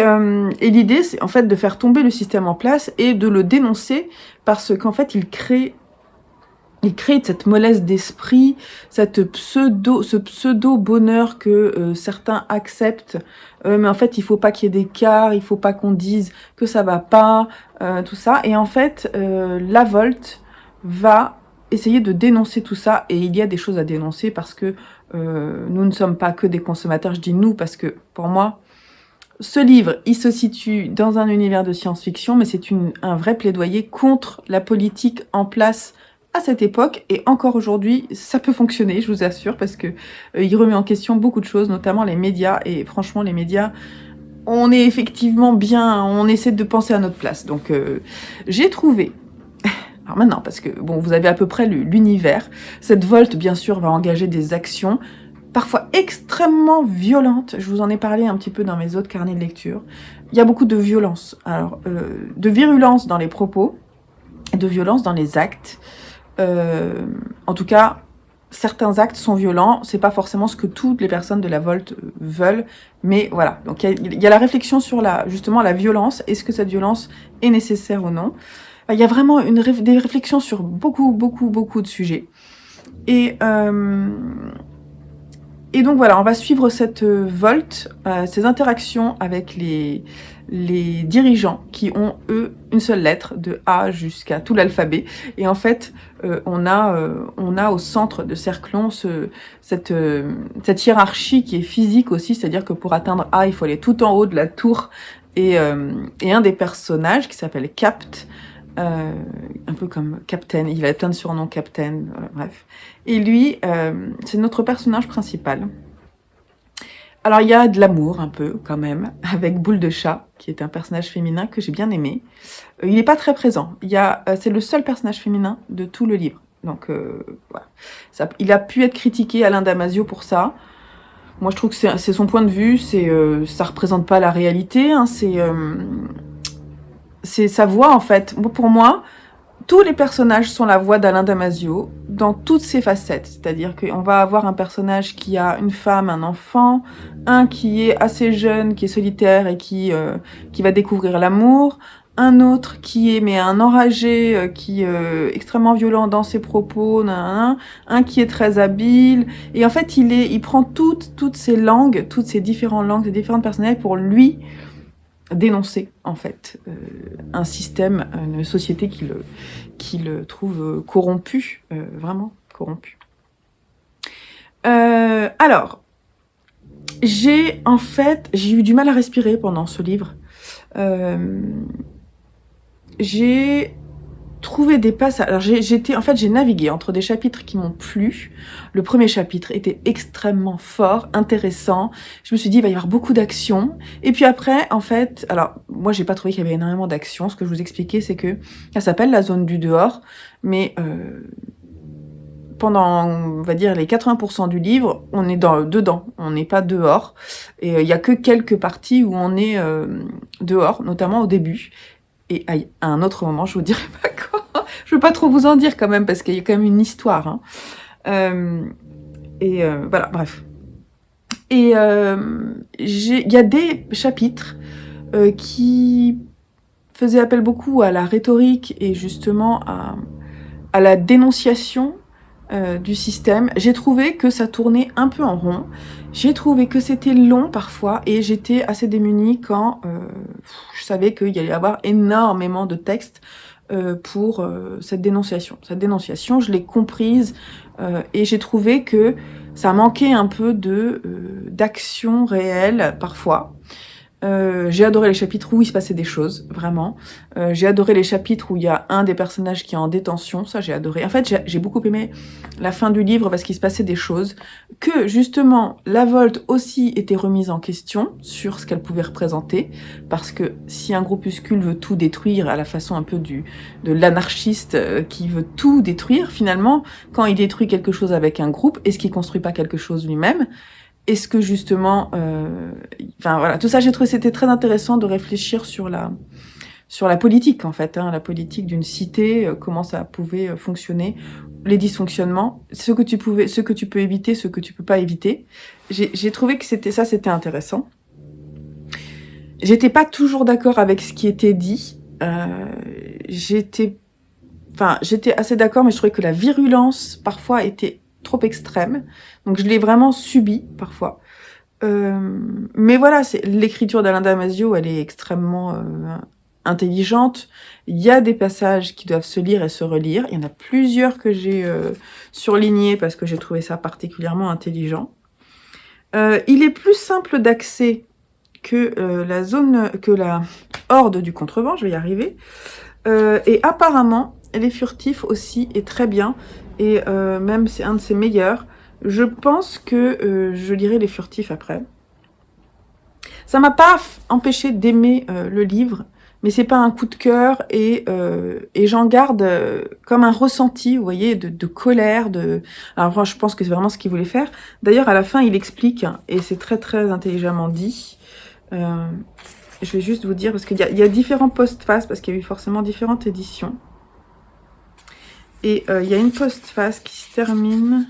l'idée, c'est en fait de faire tomber le système en place et de le dénoncer, parce qu'en fait, il crée cette mollesse d'esprit, ce pseudo bonheur que certains acceptent, mais en fait il faut pas qu'il y ait d'écart, il faut pas qu'on dise que ça va pas, tout ça. Et en fait la Volte va essayer de dénoncer tout ça, et il y a des choses à dénoncer, parce que nous ne sommes pas que des consommateurs. Je dis nous parce que pour moi ce livre, il se situe dans un univers de science-fiction, mais c'est un vrai plaidoyer contre la politique en place à cette époque, et encore aujourd'hui, ça peut fonctionner, je vous assure, parce que il remet en question beaucoup de choses, notamment les médias, et franchement, les médias, on est effectivement bien, on essaie de penser à notre place. Donc, j'ai trouvé, alors maintenant, parce que, bon, vous avez à peu près l'univers, cette Volte, bien sûr, va engager des actions, parfois extrêmement violentes. Je vous en ai parlé un petit peu dans mes autres carnets de lecture. Il y a beaucoup de violence, alors, de virulence dans les propos, de violence dans les actes. En tout cas, certains actes sont violents, c'est pas forcément ce que toutes les personnes de la Volte veulent, mais voilà. Donc il y a la réflexion sur justement la violence, est-ce que cette violence est nécessaire ou non. Il y a vraiment des réflexions sur beaucoup de sujets. Et donc voilà, on va suivre cette Volte, ces interactions avec les dirigeants qui ont, eux, une seule lettre, de A jusqu'à tout l'alphabet. Et en fait, on a au centre de Cerclon cette hiérarchie qui est physique aussi, c'est-à-dire que pour atteindre A, il faut aller tout en haut de la tour. Et un des personnages, qui s'appelle Capt, un peu comme Captain, il a plein de surnoms, Captain, bref. Et lui, c'est notre personnage principal. Alors il y a de l'amour un peu quand même, avec Boule de chat, qui est un personnage féminin que j'ai bien aimé. Il n'est pas très présent, c'est le seul personnage féminin de tout le livre. Donc voilà. Il a pu être critiqué, Alain Damasio, pour ça. Moi je trouve que c'est son point de vue, ça représente pas la réalité, hein, c'est sa voix en fait. Pour moi, tous les personnages sont la voix d'Alain Damasio dans toutes ses facettes. C'est-à-dire qu'on va avoir un personnage qui a une femme, un enfant, un qui est assez jeune, qui est solitaire et qui va découvrir l'amour, un autre qui est un enragé, qui est extrêmement violent dans ses propos, un qui est très habile. Et en fait, il prend toutes ces langues, toutes ces différentes langues, ces différentes personnalités pour lui dénoncer en fait un système, une société qui le trouve corrompu, vraiment corrompu. Alors, j'ai eu du mal à respirer pendant ce livre. J'ai trouvé des passages. Alors j'ai navigué entre des chapitres qui m'ont plu. Le premier chapitre était extrêmement fort, intéressant. Je me suis dit, il va y avoir beaucoup d'action. Et puis après, en fait, alors moi j'ai pas trouvé qu'il y avait énormément d'action. Ce que je vous expliquais, c'est que ça s'appelle la zone du dehors, mais pendant, on va dire, les 80% du livre, on est dedans, on n'est pas dehors. Et il y a que quelques parties où on est dehors, notamment au début. Et à un autre moment, je vous dirai pas quoi. Je veux pas trop vous en dire quand même, parce qu'il y a quand même une histoire. Hein. Voilà, bref. Et il y a des chapitres qui faisaient appel beaucoup à la rhétorique et justement à la dénonciation du système. J'ai trouvé que ça tournait un peu en rond. J'ai trouvé que c'était long parfois et j'étais assez démunie quand je savais qu'il y allait y avoir énormément de textes pour cette dénonciation. Cette dénonciation, je l'ai comprise et j'ai trouvé que ça manquait un peu d'action réelle parfois. J'ai adoré les chapitres où il se passait des choses, vraiment. J'ai adoré les chapitres où il y a un des personnages qui est en détention, ça j'ai adoré. En fait, j'ai beaucoup aimé la fin du livre parce qu'il se passait des choses, que justement, la Volt aussi était remise en question sur ce qu'elle pouvait représenter, parce que si un groupuscule veut tout détruire à la façon un peu de l'anarchiste qui veut tout détruire, finalement, quand il détruit quelque chose avec un groupe, est-ce qu'il construit pas quelque chose lui-même ? Est-ce que justement, enfin voilà, tout ça, j'ai trouvé c'était très intéressant de réfléchir sur la politique en fait, hein, la politique d'une cité, comment ça pouvait fonctionner, les dysfonctionnements, ce que tu peux éviter, ce que tu peux pas éviter. J'ai trouvé que c'était intéressant. J'étais pas toujours d'accord avec ce qui était dit. J'étais assez d'accord, mais je trouvais que la virulence parfois était trop extrême, donc je l'ai vraiment subi parfois. Mais voilà, l'écriture d'Alain Damasio, elle est extrêmement intelligente. Il y a des passages qui doivent se lire et se relire. Il y en a plusieurs que j'ai surlignés parce que j'ai trouvé ça particulièrement intelligent. Il est plus simple d'accès que la horde du contrevent, je vais y arriver. Et apparemment, Les Furtifs aussi est très bien. Et même c'est un de ses meilleurs. Je pense que je lirai Les Furtifs après. Ça m'a pas empêché d'aimer le livre, mais c'est pas un coup de cœur et j'en garde comme un ressenti, vous voyez, de colère. Alors je pense que c'est vraiment ce qu'il voulait faire. D'ailleurs, à la fin, il explique, et c'est très très intelligemment dit. Je vais juste vous dire, parce qu'il y a différents postfaces, parce qu'il y a eu forcément différentes éditions. Et il y a une postface qui se termine...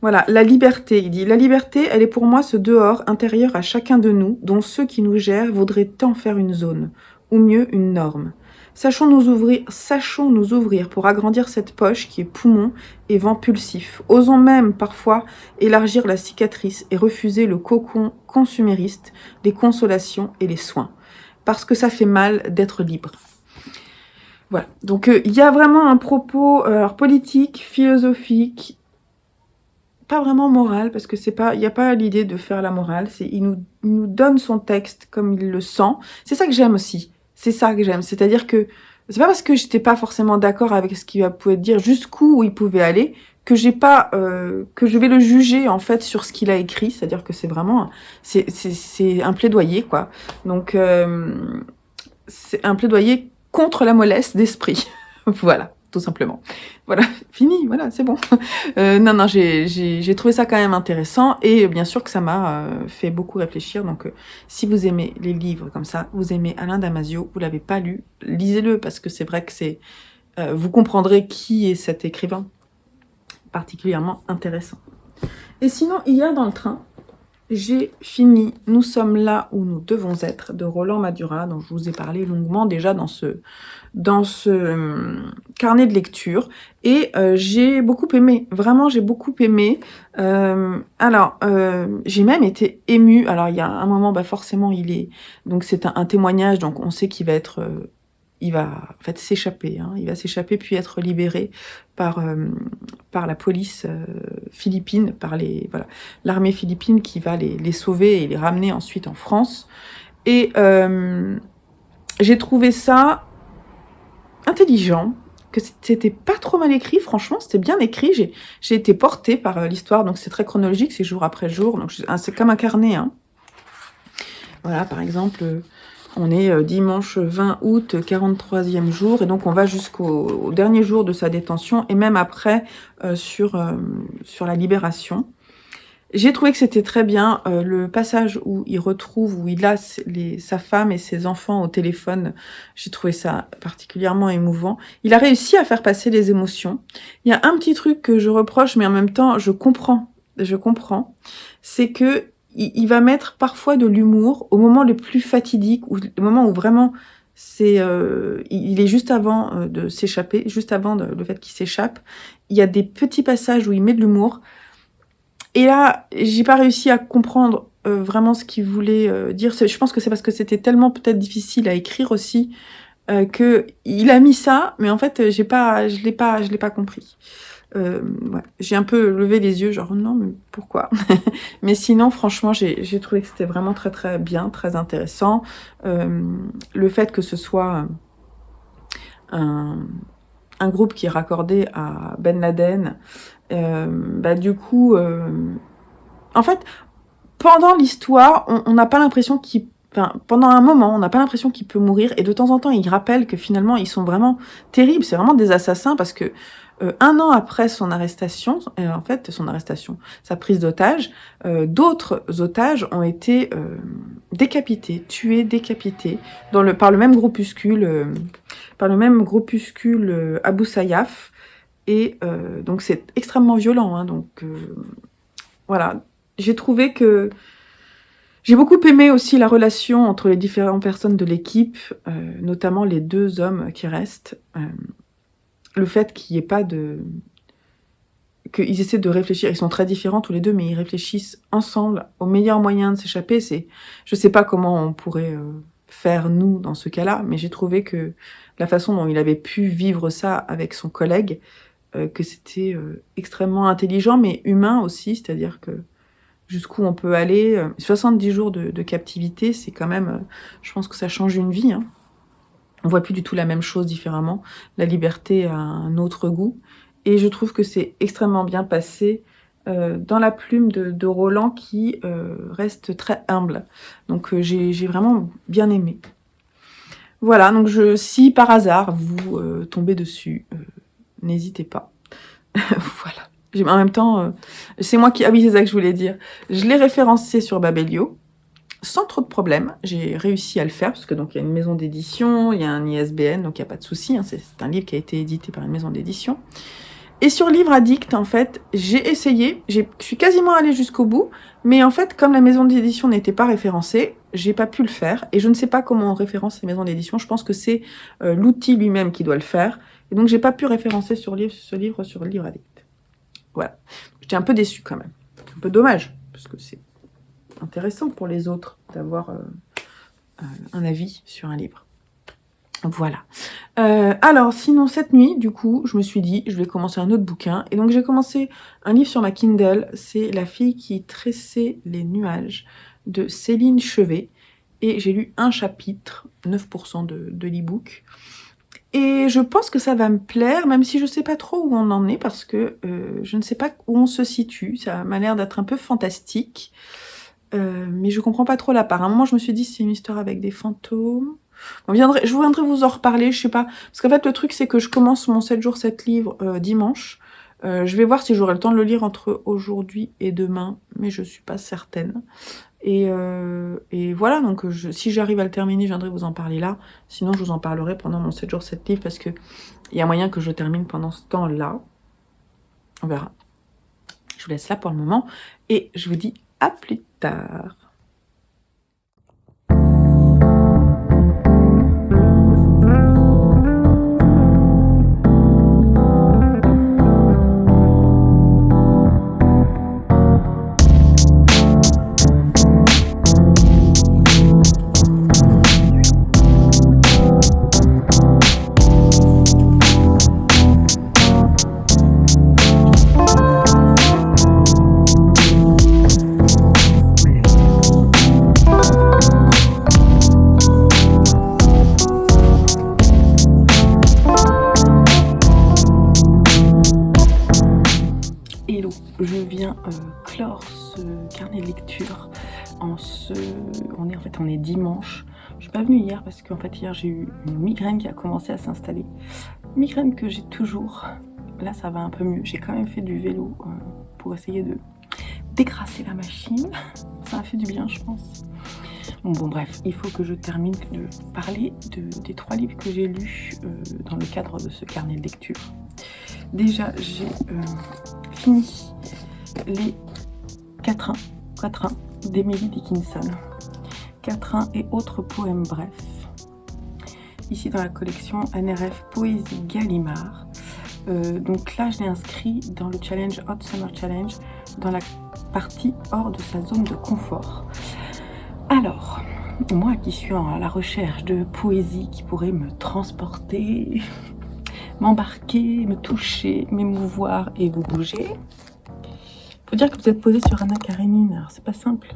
Voilà, la liberté, il dit, la liberté, elle est pour moi ce dehors intérieur à chacun de nous, dont ceux qui nous gèrent voudraient tant faire une zone, ou mieux une norme. Sachons nous ouvrir pour agrandir cette poche qui est poumon et vent pulsif. Osons même, parfois, élargir la cicatrice et refuser le cocon consumériste, les consolations et les soins. Parce que ça fait mal d'être libre. Voilà, donc il y a vraiment un propos politique, philosophique, pas vraiment moral, parce que il n'y a pas l'idée de faire la morale, il nous donne son texte comme il le sent. C'est ça que j'aime aussi. C'est ça que j'aime, c'est-à-dire que c'est pas parce que j'étais pas forcément d'accord avec ce qu'il pouvait dire, jusqu'où il pouvait aller, que que je vais le juger en fait sur ce qu'il a écrit, c'est-à-dire que c'est vraiment c'est un plaidoyer quoi. Donc c'est un plaidoyer contre la mollesse d'esprit. Voilà, tout simplement. Voilà, fini, voilà, c'est bon. Non, j'ai trouvé ça quand même intéressant et bien sûr que ça m'a fait beaucoup réfléchir. Donc, si vous aimez les livres comme ça, vous aimez Alain Damasio, vous l'avez pas lu, lisez-le parce que c'est vrai que vous comprendrez qui est cet écrivain particulièrement intéressant. Et sinon, hier dans le train, j'ai fini « Nous sommes là où nous devons être » de Roland Madura, dont je vous ai parlé longuement déjà dans ce carnet de lecture. Et j'ai beaucoup aimé, vraiment j'ai beaucoup aimé. J'ai même été émue. Alors il y a un moment, forcément donc c'est un témoignage, donc on sait qu'il va être... il va en fait s'échapper, il va s'échapper puis être libéré par la police philippine, par l'armée philippine qui va les sauver et les ramener ensuite en France. Et j'ai trouvé ça intelligent, que c'était pas trop mal écrit, franchement, c'était bien écrit. J'ai été portée par l'histoire, donc c'est très chronologique, c'est jour après jour, donc c'est comme un carnet, hein. Voilà, par exemple, on est dimanche 20 août, 43e jour, et donc on va jusqu'au dernier jour de sa détention, et même après sur la libération. J'ai trouvé que c'était très bien, le passage où il retrouve, où il a sa femme et ses enfants au téléphone, j'ai trouvé ça particulièrement émouvant. Il a réussi à faire passer les émotions. Il y a un petit truc que je reproche, mais en même temps, je comprends, c'est que il va mettre parfois de l'humour au moment le plus fatidique, ou le moment où vraiment il est juste avant de s'échapper, juste avant le fait qu'il s'échappe. Il y a des petits passages où il met de l'humour. Et là, j'ai pas réussi à comprendre vraiment ce qu'il voulait dire. Je pense que c'est parce que c'était tellement peut-être difficile à écrire aussi que il a mis ça, mais en fait, je l'ai pas compris. Ouais. J'ai un peu levé les yeux, genre non, mais pourquoi? Mais sinon, franchement, j'ai trouvé que c'était vraiment très très bien, très intéressant. Le fait que ce soit un groupe qui est raccordé à Ben Laden. Du coup, en fait, pendant l'histoire, on n'a pas l'impression pendant un moment, on n'a pas l'impression qu'il peut mourir, et de temps en temps, il rappelle que finalement, ils sont vraiment terribles, c'est vraiment des assassins, parce que 1 an après son arrestation, sa prise d'otage, d'autres otages ont été décapités, tués, décapités, par le même groupuscule Abu Sayyaf. Et donc c'est extrêmement violent, hein, donc voilà. J'ai trouvé que... J'ai beaucoup aimé aussi la relation entre les différentes personnes de l'équipe, notamment les 2 hommes qui restent. Le fait qu'il n'y ait pas de... qu'ils essaient de réfléchir, ils sont très différents tous les 2, mais ils réfléchissent ensemble au meilleur moyen de s'échapper. Je sais pas comment on pourrait faire, nous, dans ce cas-là, mais j'ai trouvé que la façon dont il avait pu vivre ça avec son collègue, que c'était extrêmement intelligent, mais humain aussi, c'est-à-dire que jusqu'où on peut aller. 70 jours de captivité, c'est quand même... je pense que ça change une vie, hein. On voit plus du tout la même chose différemment. La liberté a un autre goût. Et je trouve que c'est extrêmement bien passé dans la plume de Roland, qui reste très humble. Donc j'ai vraiment bien aimé. Voilà, donc si par hasard vous tombez dessus... n'hésitez pas. Voilà. En même temps, c'est moi qui... Ah oui, c'est ça que je voulais dire. Je l'ai référencé sur Babelio, sans trop de problèmes. J'ai réussi à le faire, parce que donc il y a une maison d'édition, il y a un ISBN, donc il n'y a pas de souci, hein. C'est un livre qui a été édité par une maison d'édition. Et sur Livre Addict, en fait, j'ai essayé, je suis quasiment allée jusqu'au bout, mais en fait, comme la maison d'édition n'était pas référencée, j'ai pas pu le faire, et je ne sais pas comment on référence les maisons d'édition. Je pense que c'est l'outil lui-même qui doit le faire, et donc j'ai pas pu référencer ce livre sur Livre Addict. Voilà. J'étais un peu déçue quand même. Un peu dommage, parce que c'est intéressant pour les autres d'avoir un avis sur un livre. Voilà. Alors, sinon, cette nuit, du coup, je me suis dit, je vais commencer un autre bouquin. Et donc, j'ai commencé un livre sur ma Kindle. C'est La fille qui tressait les nuages de Céline Chevet. Et j'ai lu un chapitre, 9% de l'e-book. Et je pense que ça va me plaire, même si je sais pas trop où on en est, parce que je ne sais pas où on se situe. Ça m'a l'air d'être un peu fantastique. Mais je comprends pas trop la part. À un moment, je me suis dit, c'est une histoire avec des fantômes. Je viendrai vous en reparler, je sais pas. Parce qu'en fait, le truc, c'est que je commence mon 7 jours 7 livres dimanche. Je vais voir si j'aurai le temps de le lire entre aujourd'hui et demain, mais je suis pas certaine. Et voilà, donc si j'arrive à le terminer, je viendrai vous en parler là. Sinon, je vous en parlerai pendant mon 7 jours 7 livres, parce que il y a moyen que je termine pendant ce temps-là. On verra. Je vous laisse là pour le moment, et je vous dis à plus tard. clore ce carnet de lecture. On est dimanche. Je suis pas venue hier parce qu'en fait hier j'ai eu une migraine qui a commencé à s'installer. Migraine que j'ai toujours. Là ça va un peu mieux. J'ai quand même fait du vélo pour essayer de dégrasser la machine. Ça a fait du bien je pense. Bon bref, il faut que je termine de parler des 3 livres que j'ai lus dans le cadre de ce carnet de lecture. Déjà, j'ai fini les quatrains d'Emily Dickinson. Quatrains et autres poèmes brefs. Ici dans la collection NRF Poésie Gallimard. Donc là, je l'ai inscrit dans le challenge Hot Summer Challenge, dans la partie hors de sa zone de confort. Alors, moi qui suis à la recherche de poésie qui pourrait me transporter, m'embarquer, me toucher, m'émouvoir et vous bouger, faut dire que vous êtes posé sur Anna Karénine. Alors c'est pas simple.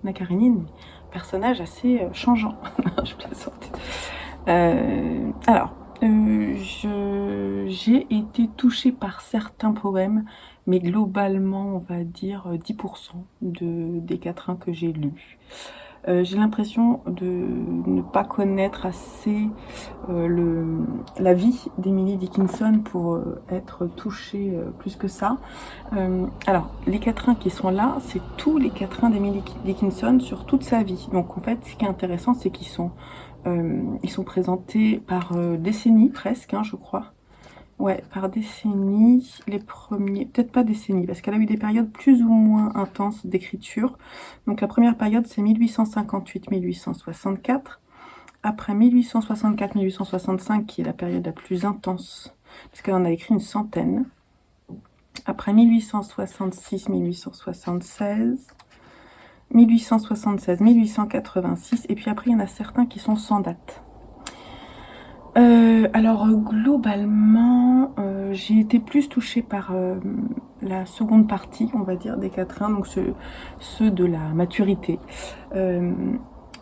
Anna Karénine, personnage assez changeant. Je plaisante. J'ai été touchée par certains poèmes, mais globalement, on va dire 10% des quatrains que j'ai lus. J'ai l'impression de ne pas connaître assez la vie d'Emily Dickinson pour être touchée plus que ça. Alors, les quatrains qui sont là, c'est tous les quatrains d'Emily Dickinson sur toute sa vie. Donc en fait, ce qui est intéressant, c'est qu'ils sont présentés par décennies presque, je crois. Ouais, par décennies, les premiers, peut-être pas décennies, parce qu'elle a eu des périodes plus ou moins intenses d'écriture. Donc la première période, c'est 1858-1864. Après 1864-1865, qui est la période la plus intense, parce qu'elle en a écrit une centaine. Après 1866-1876, 1876-1886, et puis après, il y en a certains qui sont sans date. Alors globalement, j'ai été plus touchée par la seconde partie, on va dire, des quatrains, donc ceux de la maturité.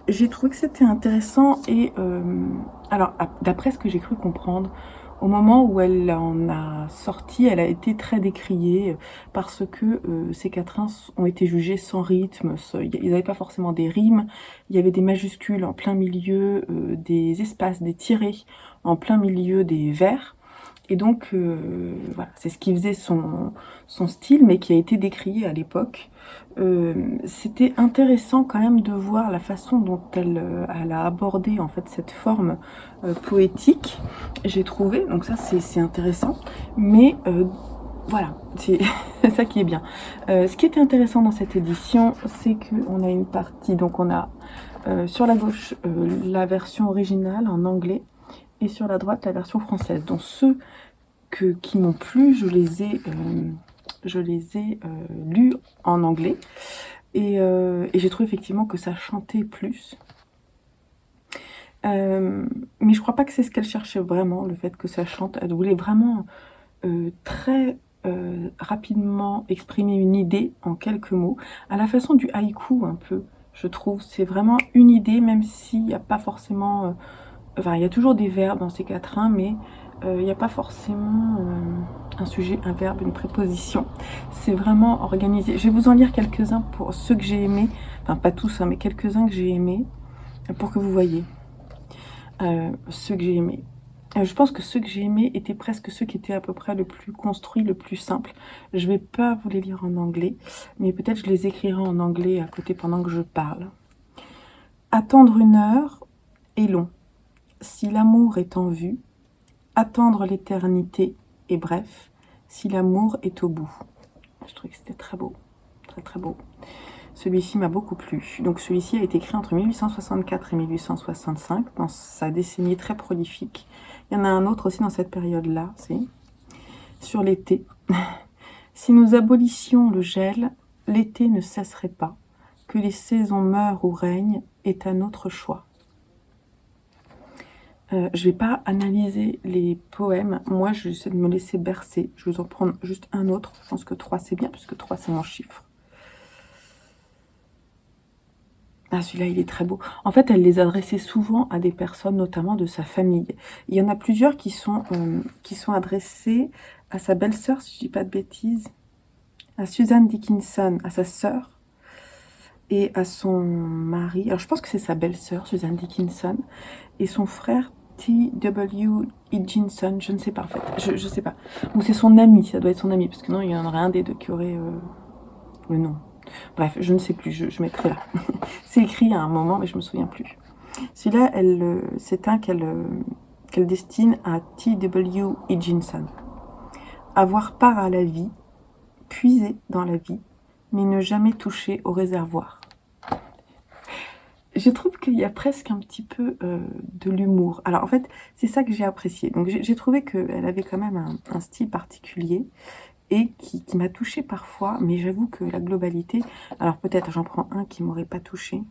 J'ai trouvé que c'était intéressant et alors d'après ce que j'ai cru comprendre, au moment où elle en a sorti, elle a été très décriée parce que ces quatrains ont été jugés sans rythme, ils n'avaient pas forcément des rimes, il y avait des majuscules en plein milieu, des espaces, des tirets en plein milieu des vers. Et donc, voilà, c'est ce qui faisait son style, mais qui a été décrié à l'époque. C'était intéressant quand même de voir la façon dont elle a abordé en fait cette forme poétique, j'ai trouvé. Donc ça, c'est intéressant. Mais voilà, c'est ça qui est bien. Ce qui était intéressant dans cette édition, c'est qu'on a une partie, donc on a sur la gauche la version originale en anglais, et sur la droite la version française. Donc ceux qui m'ont plu, je les ai lus en anglais et j'ai trouvé effectivement que ça chantait plus. Mais je crois pas que c'est ce qu'elle cherchait vraiment, le fait que ça chante. Elle voulait vraiment très rapidement exprimer une idée en quelques mots, à la façon du haïku un peu, je trouve. C'est vraiment une idée, même s'il n'y a pas forcément... Enfin, il y a toujours des verbes dans ces quatrains, mais il n'y a pas forcément un sujet, un verbe, une préposition. C'est vraiment organisé. Je vais vous en lire quelques-uns pour ceux que j'ai aimés. Enfin, pas tous, mais quelques-uns que j'ai aimés, pour que vous voyez ceux que j'ai aimés. Je pense que ceux que j'ai aimés étaient presque ceux qui étaient à peu près le plus construits, le plus simple. Je ne vais pas vous les lire en anglais, mais peut-être je les écrirai en anglais à côté pendant que je parle. Attendre une heure est long. Si l'amour est en vue, attendre l'éternité est bref, si l'amour est au bout. Je trouvais que c'était très beau, très très beau. Celui-ci m'a beaucoup plu. Donc celui-ci a été écrit entre 1864 et 1865, dans sa décennie très prolifique. Il y en a un autre aussi dans cette période-là, c'est sur l'été. Si nous abolissions le gel, l'été ne cesserait pas. Que les saisons meurent ou règnent est à notre choix. Je ne vais pas analyser les poèmes. Moi, j'essaie de me laisser bercer. Je vais vous en prendre juste un autre. Je pense que 3, c'est bien, puisque 3, c'est mon chiffre. Ah, celui-là, il est très beau. En fait, elle les adressait souvent à des personnes, notamment de sa famille. Il y en a plusieurs qui sont adressés à sa belle-sœur, si je ne dis pas de bêtises. à Suzanne Dickinson, à sa sœur et à son mari. Alors je pense que c'est sa belle-sœur, Suzanne Dickinson, et son frère T.W. Higginson, je ne sais pas en fait, je sais pas. Ou c'est son ami, ça doit être son ami, parce que non, il y en aurait un des deux qui aurait le nom. Bref, je ne sais plus, je mettrai là. C'est écrit à un moment, mais je me souviens plus. Celui-là, c'est un qu'elle destine à T.W. Higginson. Avoir part à la vie, puiser dans la vie, mais ne jamais toucher au réservoir. Je trouve qu'il y a presque un petit peu de l'humour. Alors en fait, c'est ça que j'ai apprécié. Donc j'ai trouvé qu'elle avait quand même un style particulier et qui m'a touchée parfois, mais j'avoue que la globalité... Alors peut-être j'en prends un qui m'aurait pas touchée.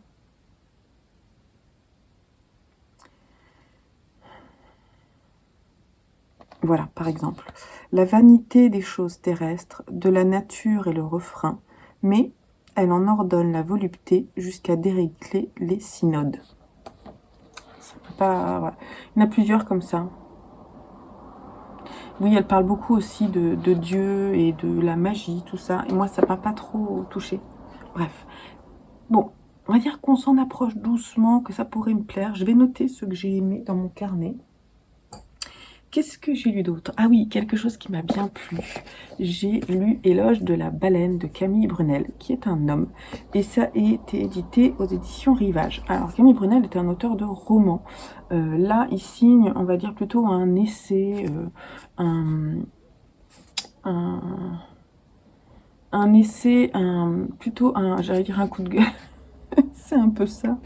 Voilà, par exemple. La vanité des choses terrestres, de la nature est le refrain, mais elle en ordonne la volupté jusqu'à dérégler les synodes. Ça peut pas... Voilà. Il y en a plusieurs comme ça. Oui, elle parle beaucoup aussi de Dieu et de la magie, tout ça. Et moi, ça m'a pas trop touchée. Bref. Bon, on va dire qu'on s'en approche doucement, que ça pourrait me plaire. Je vais noter ce que j'ai aimé dans mon carnet. Qu'est-ce que j'ai lu d'autre? Ah oui, quelque chose qui m'a bien plu. J'ai lu Éloge de la baleine de Camille Brunel, qui est un homme. Et ça a été édité aux éditions Rivage. Alors, Camille Brunel est un auteur de romans. Là, il signe, on va dire, plutôt un essai, plutôt j'allais dire un coup de gueule. C'est un peu ça.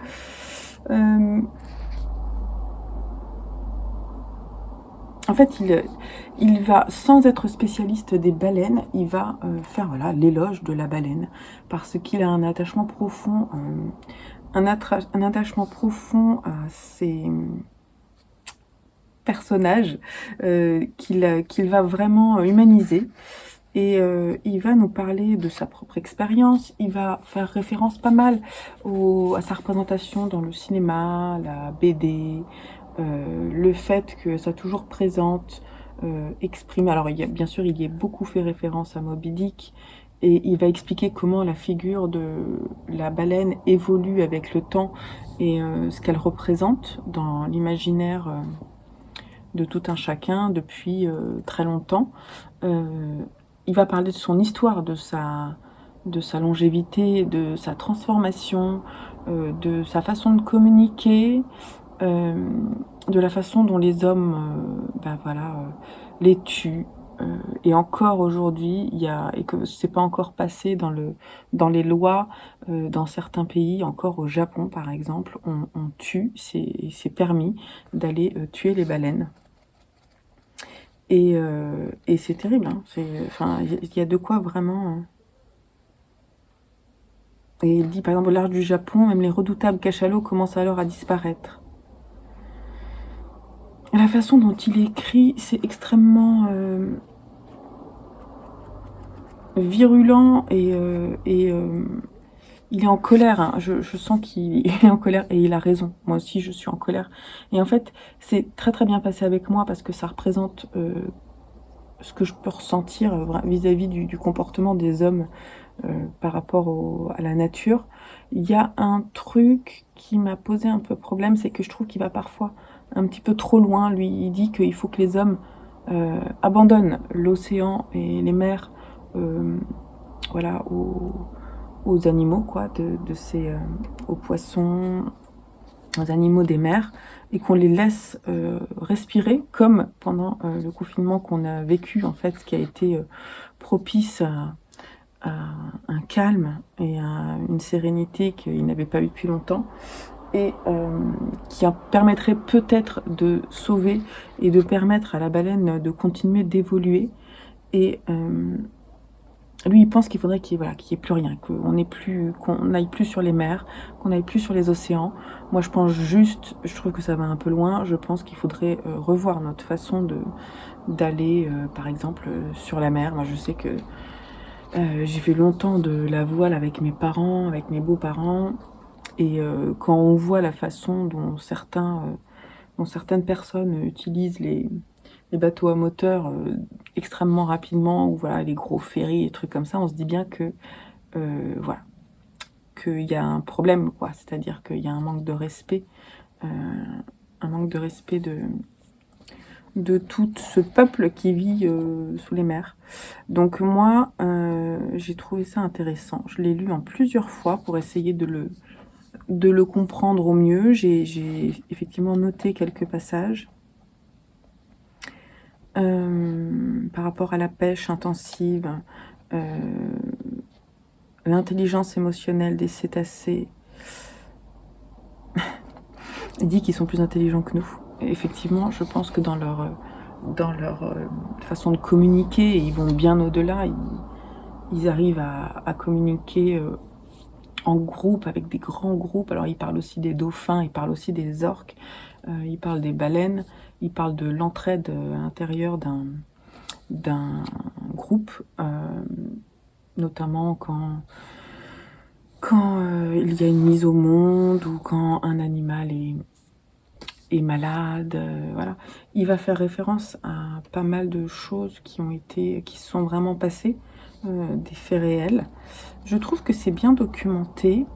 En fait, il va, sans être spécialiste des baleines, il va faire voilà, l'éloge de la baleine, parce qu'il a un attachement profond, un attachement profond à ces personnages qu'il va vraiment humaniser. Et il va nous parler de sa propre expérience, il va faire référence pas mal à sa représentation dans le cinéma, la BD, le fait que ça toujours présente, exprime. Alors bien sûr, il y a beaucoup fait référence à Moby Dick, et il va expliquer comment la figure de la baleine évolue avec le temps et ce qu'elle représente dans l'imaginaire de tout un chacun depuis très longtemps. Il va parler de son histoire, de sa longévité, de sa transformation, de sa façon de communiquer, de la façon dont les hommes les tuent. Et encore aujourd'hui, et que c'est pas encore passé dans les lois dans certains pays, encore au Japon par exemple, on tue, c'est permis d'aller tuer les baleines. Et c'est terrible, hein. Enfin, il y a de quoi vraiment... Et il dit, par exemple, au large du Japon, même les redoutables cachalots commencent alors à disparaître. La façon dont il écrit, c'est extrêmement virulent et il est en colère, hein. Je sens qu'il est en colère et il a raison. Moi aussi, je suis en colère. Et en fait, c'est très très bien passé avec moi parce que ça représente ce que je peux ressentir vis-à-vis du comportement des hommes par rapport à la nature. Il y a un truc qui m'a posé un peu problème, c'est que je trouve qu'il va parfois un petit peu trop loin. Lui, il dit qu'il faut que les hommes abandonnent l'océan et les mers voilà, aux animaux, quoi, aux poissons, aux animaux des mers, et qu'on les laisse respirer, comme pendant le confinement qu'on a vécu, en fait, ce qui a été propice à un calme et à une sérénité qu'ils n'avaient pas eu depuis longtemps, et qui permettrait peut-être de sauver et de permettre à la baleine de continuer d'évoluer. Et lui, il pense qu'il faudrait qu'il n'y ait plus rien, qu'on n'aille plus sur les mers, qu'on n'aille plus sur les océans. Moi, je pense juste, je trouve que ça va un peu loin, je pense qu'il faudrait revoir notre façon d'aller, par exemple, sur la mer. Moi, je sais que j'ai fait longtemps de la voile avec mes parents, avec mes beaux-parents, et quand on voit la façon dont certaines personnes utilisent les les bateaux à moteur extrêmement rapidement, ou voilà, les gros ferries et trucs comme ça, on se dit bien que voilà, qu'il y a un problème, quoi. C'est-à-dire qu'il y a un manque de respect, de tout ce peuple qui vit sous les mers. Donc moi, j'ai trouvé ça intéressant. Je l'ai lu en plusieurs fois pour essayer de le comprendre au mieux. J'ai effectivement noté quelques passages par rapport à la pêche intensive, l'intelligence émotionnelle des cétacés. Il dit qu'ils sont plus intelligents que nous. Et effectivement, je pense que dans leur façon de communiquer, ils vont bien au-delà. Ils arrivent à communiquer en groupe, avec des grands groupes. Alors, ils parlent aussi des dauphins, ils parlent aussi des orques, ils parlent des baleines, ils parlent de l'entraide à l'intérieur d'un groupe, notamment quand il y a une mise au monde ou quand un animal est malade, voilà. Il va faire référence à pas mal de choses qui se sont vraiment passées, des faits réels. Je trouve que c'est bien documenté,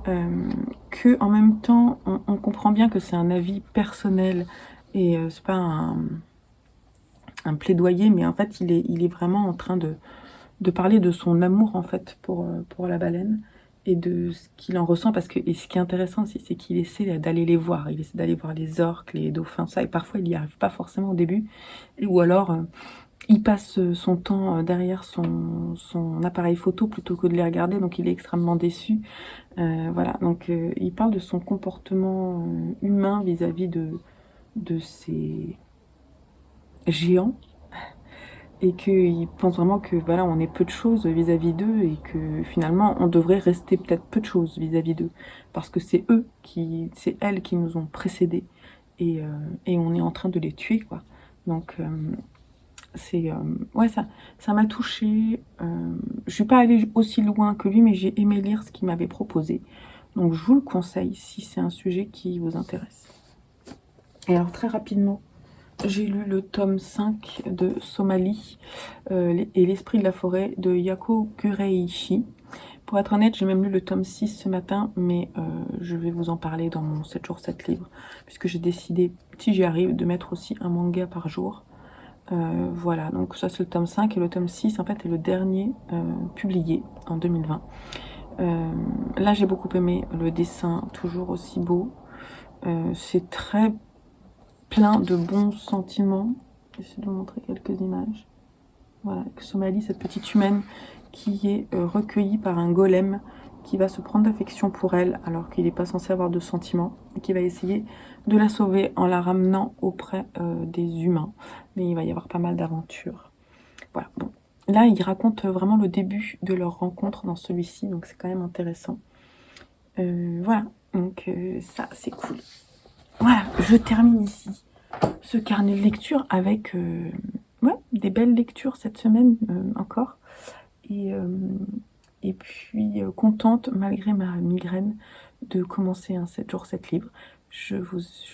que en même temps, on comprend bien que c'est un avis personnel et c'est pas un plaidoyer, mais en fait, il est vraiment en train de parler de son amour, en fait, pour la baleine et de ce qu'il en ressent, parce que, et ce qui est intéressant aussi, c'est qu'il essaie d'aller les voir, il essaie d'aller voir les orques, les dauphins, ça, et parfois il n'y arrive pas forcément au début, ou alors il passe son temps derrière son appareil photo plutôt que de les regarder, donc il est extrêmement déçu. Voilà, donc il parle de son comportement humain vis-à-vis de ces géants, et qu'il pense vraiment que voilà, on est peu de choses vis-à-vis d'eux, et que finalement on devrait rester peut-être peu de choses vis-à-vis d'eux, parce que c'est elles qui nous ont précédés, et on est en train de les tuer, quoi. Donc ouais, ça m'a touchée. Je suis pas allée aussi loin que lui, mais j'ai aimé lire ce qu'il m'avait proposé, donc je vous le conseille si c'est un sujet qui vous intéresse. Et alors très rapidement, j'ai lu le tome 5 de Somalie et l'esprit de la forêt de Yako Kureishi. Pour être honnête, j'ai même lu le tome 6 ce matin, mais je vais vous en parler dans mon 7 jours 7 livres, puisque j'ai décidé, si j'y arrive, de mettre aussi un manga par jour. Voilà, donc ça c'est le tome 5, et le tome 6 en fait est le dernier publié en 2020. Là j'ai beaucoup aimé le dessin, toujours aussi beau. C'est très plein de bons sentiments. J'essaie de vous montrer quelques images. Voilà, Somalie, cette petite humaine qui est recueillie par un golem qui va se prendre d'affection pour elle alors qu'il n'est pas censé avoir de sentiments, et qui va essayer de la sauver en la ramenant auprès des humains. Mais il va y avoir pas mal d'aventures. Voilà, bon. Là, il raconte vraiment le début de leur rencontre dans celui-ci, donc c'est quand même intéressant. Voilà, donc ça, c'est cool. Voilà, je termine ici ce carnet de lecture avec ouais, des belles lectures cette semaine encore. Et puis contente, malgré ma migraine, de commencer un 7 jours 7 livres. Je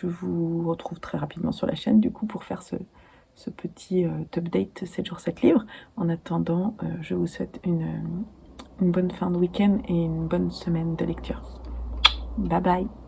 vous retrouve très rapidement sur la chaîne, du coup, pour faire ce petit update 7 jours 7 livres. En attendant, je vous souhaite une bonne fin de week-end et une bonne semaine de lecture. Bye bye!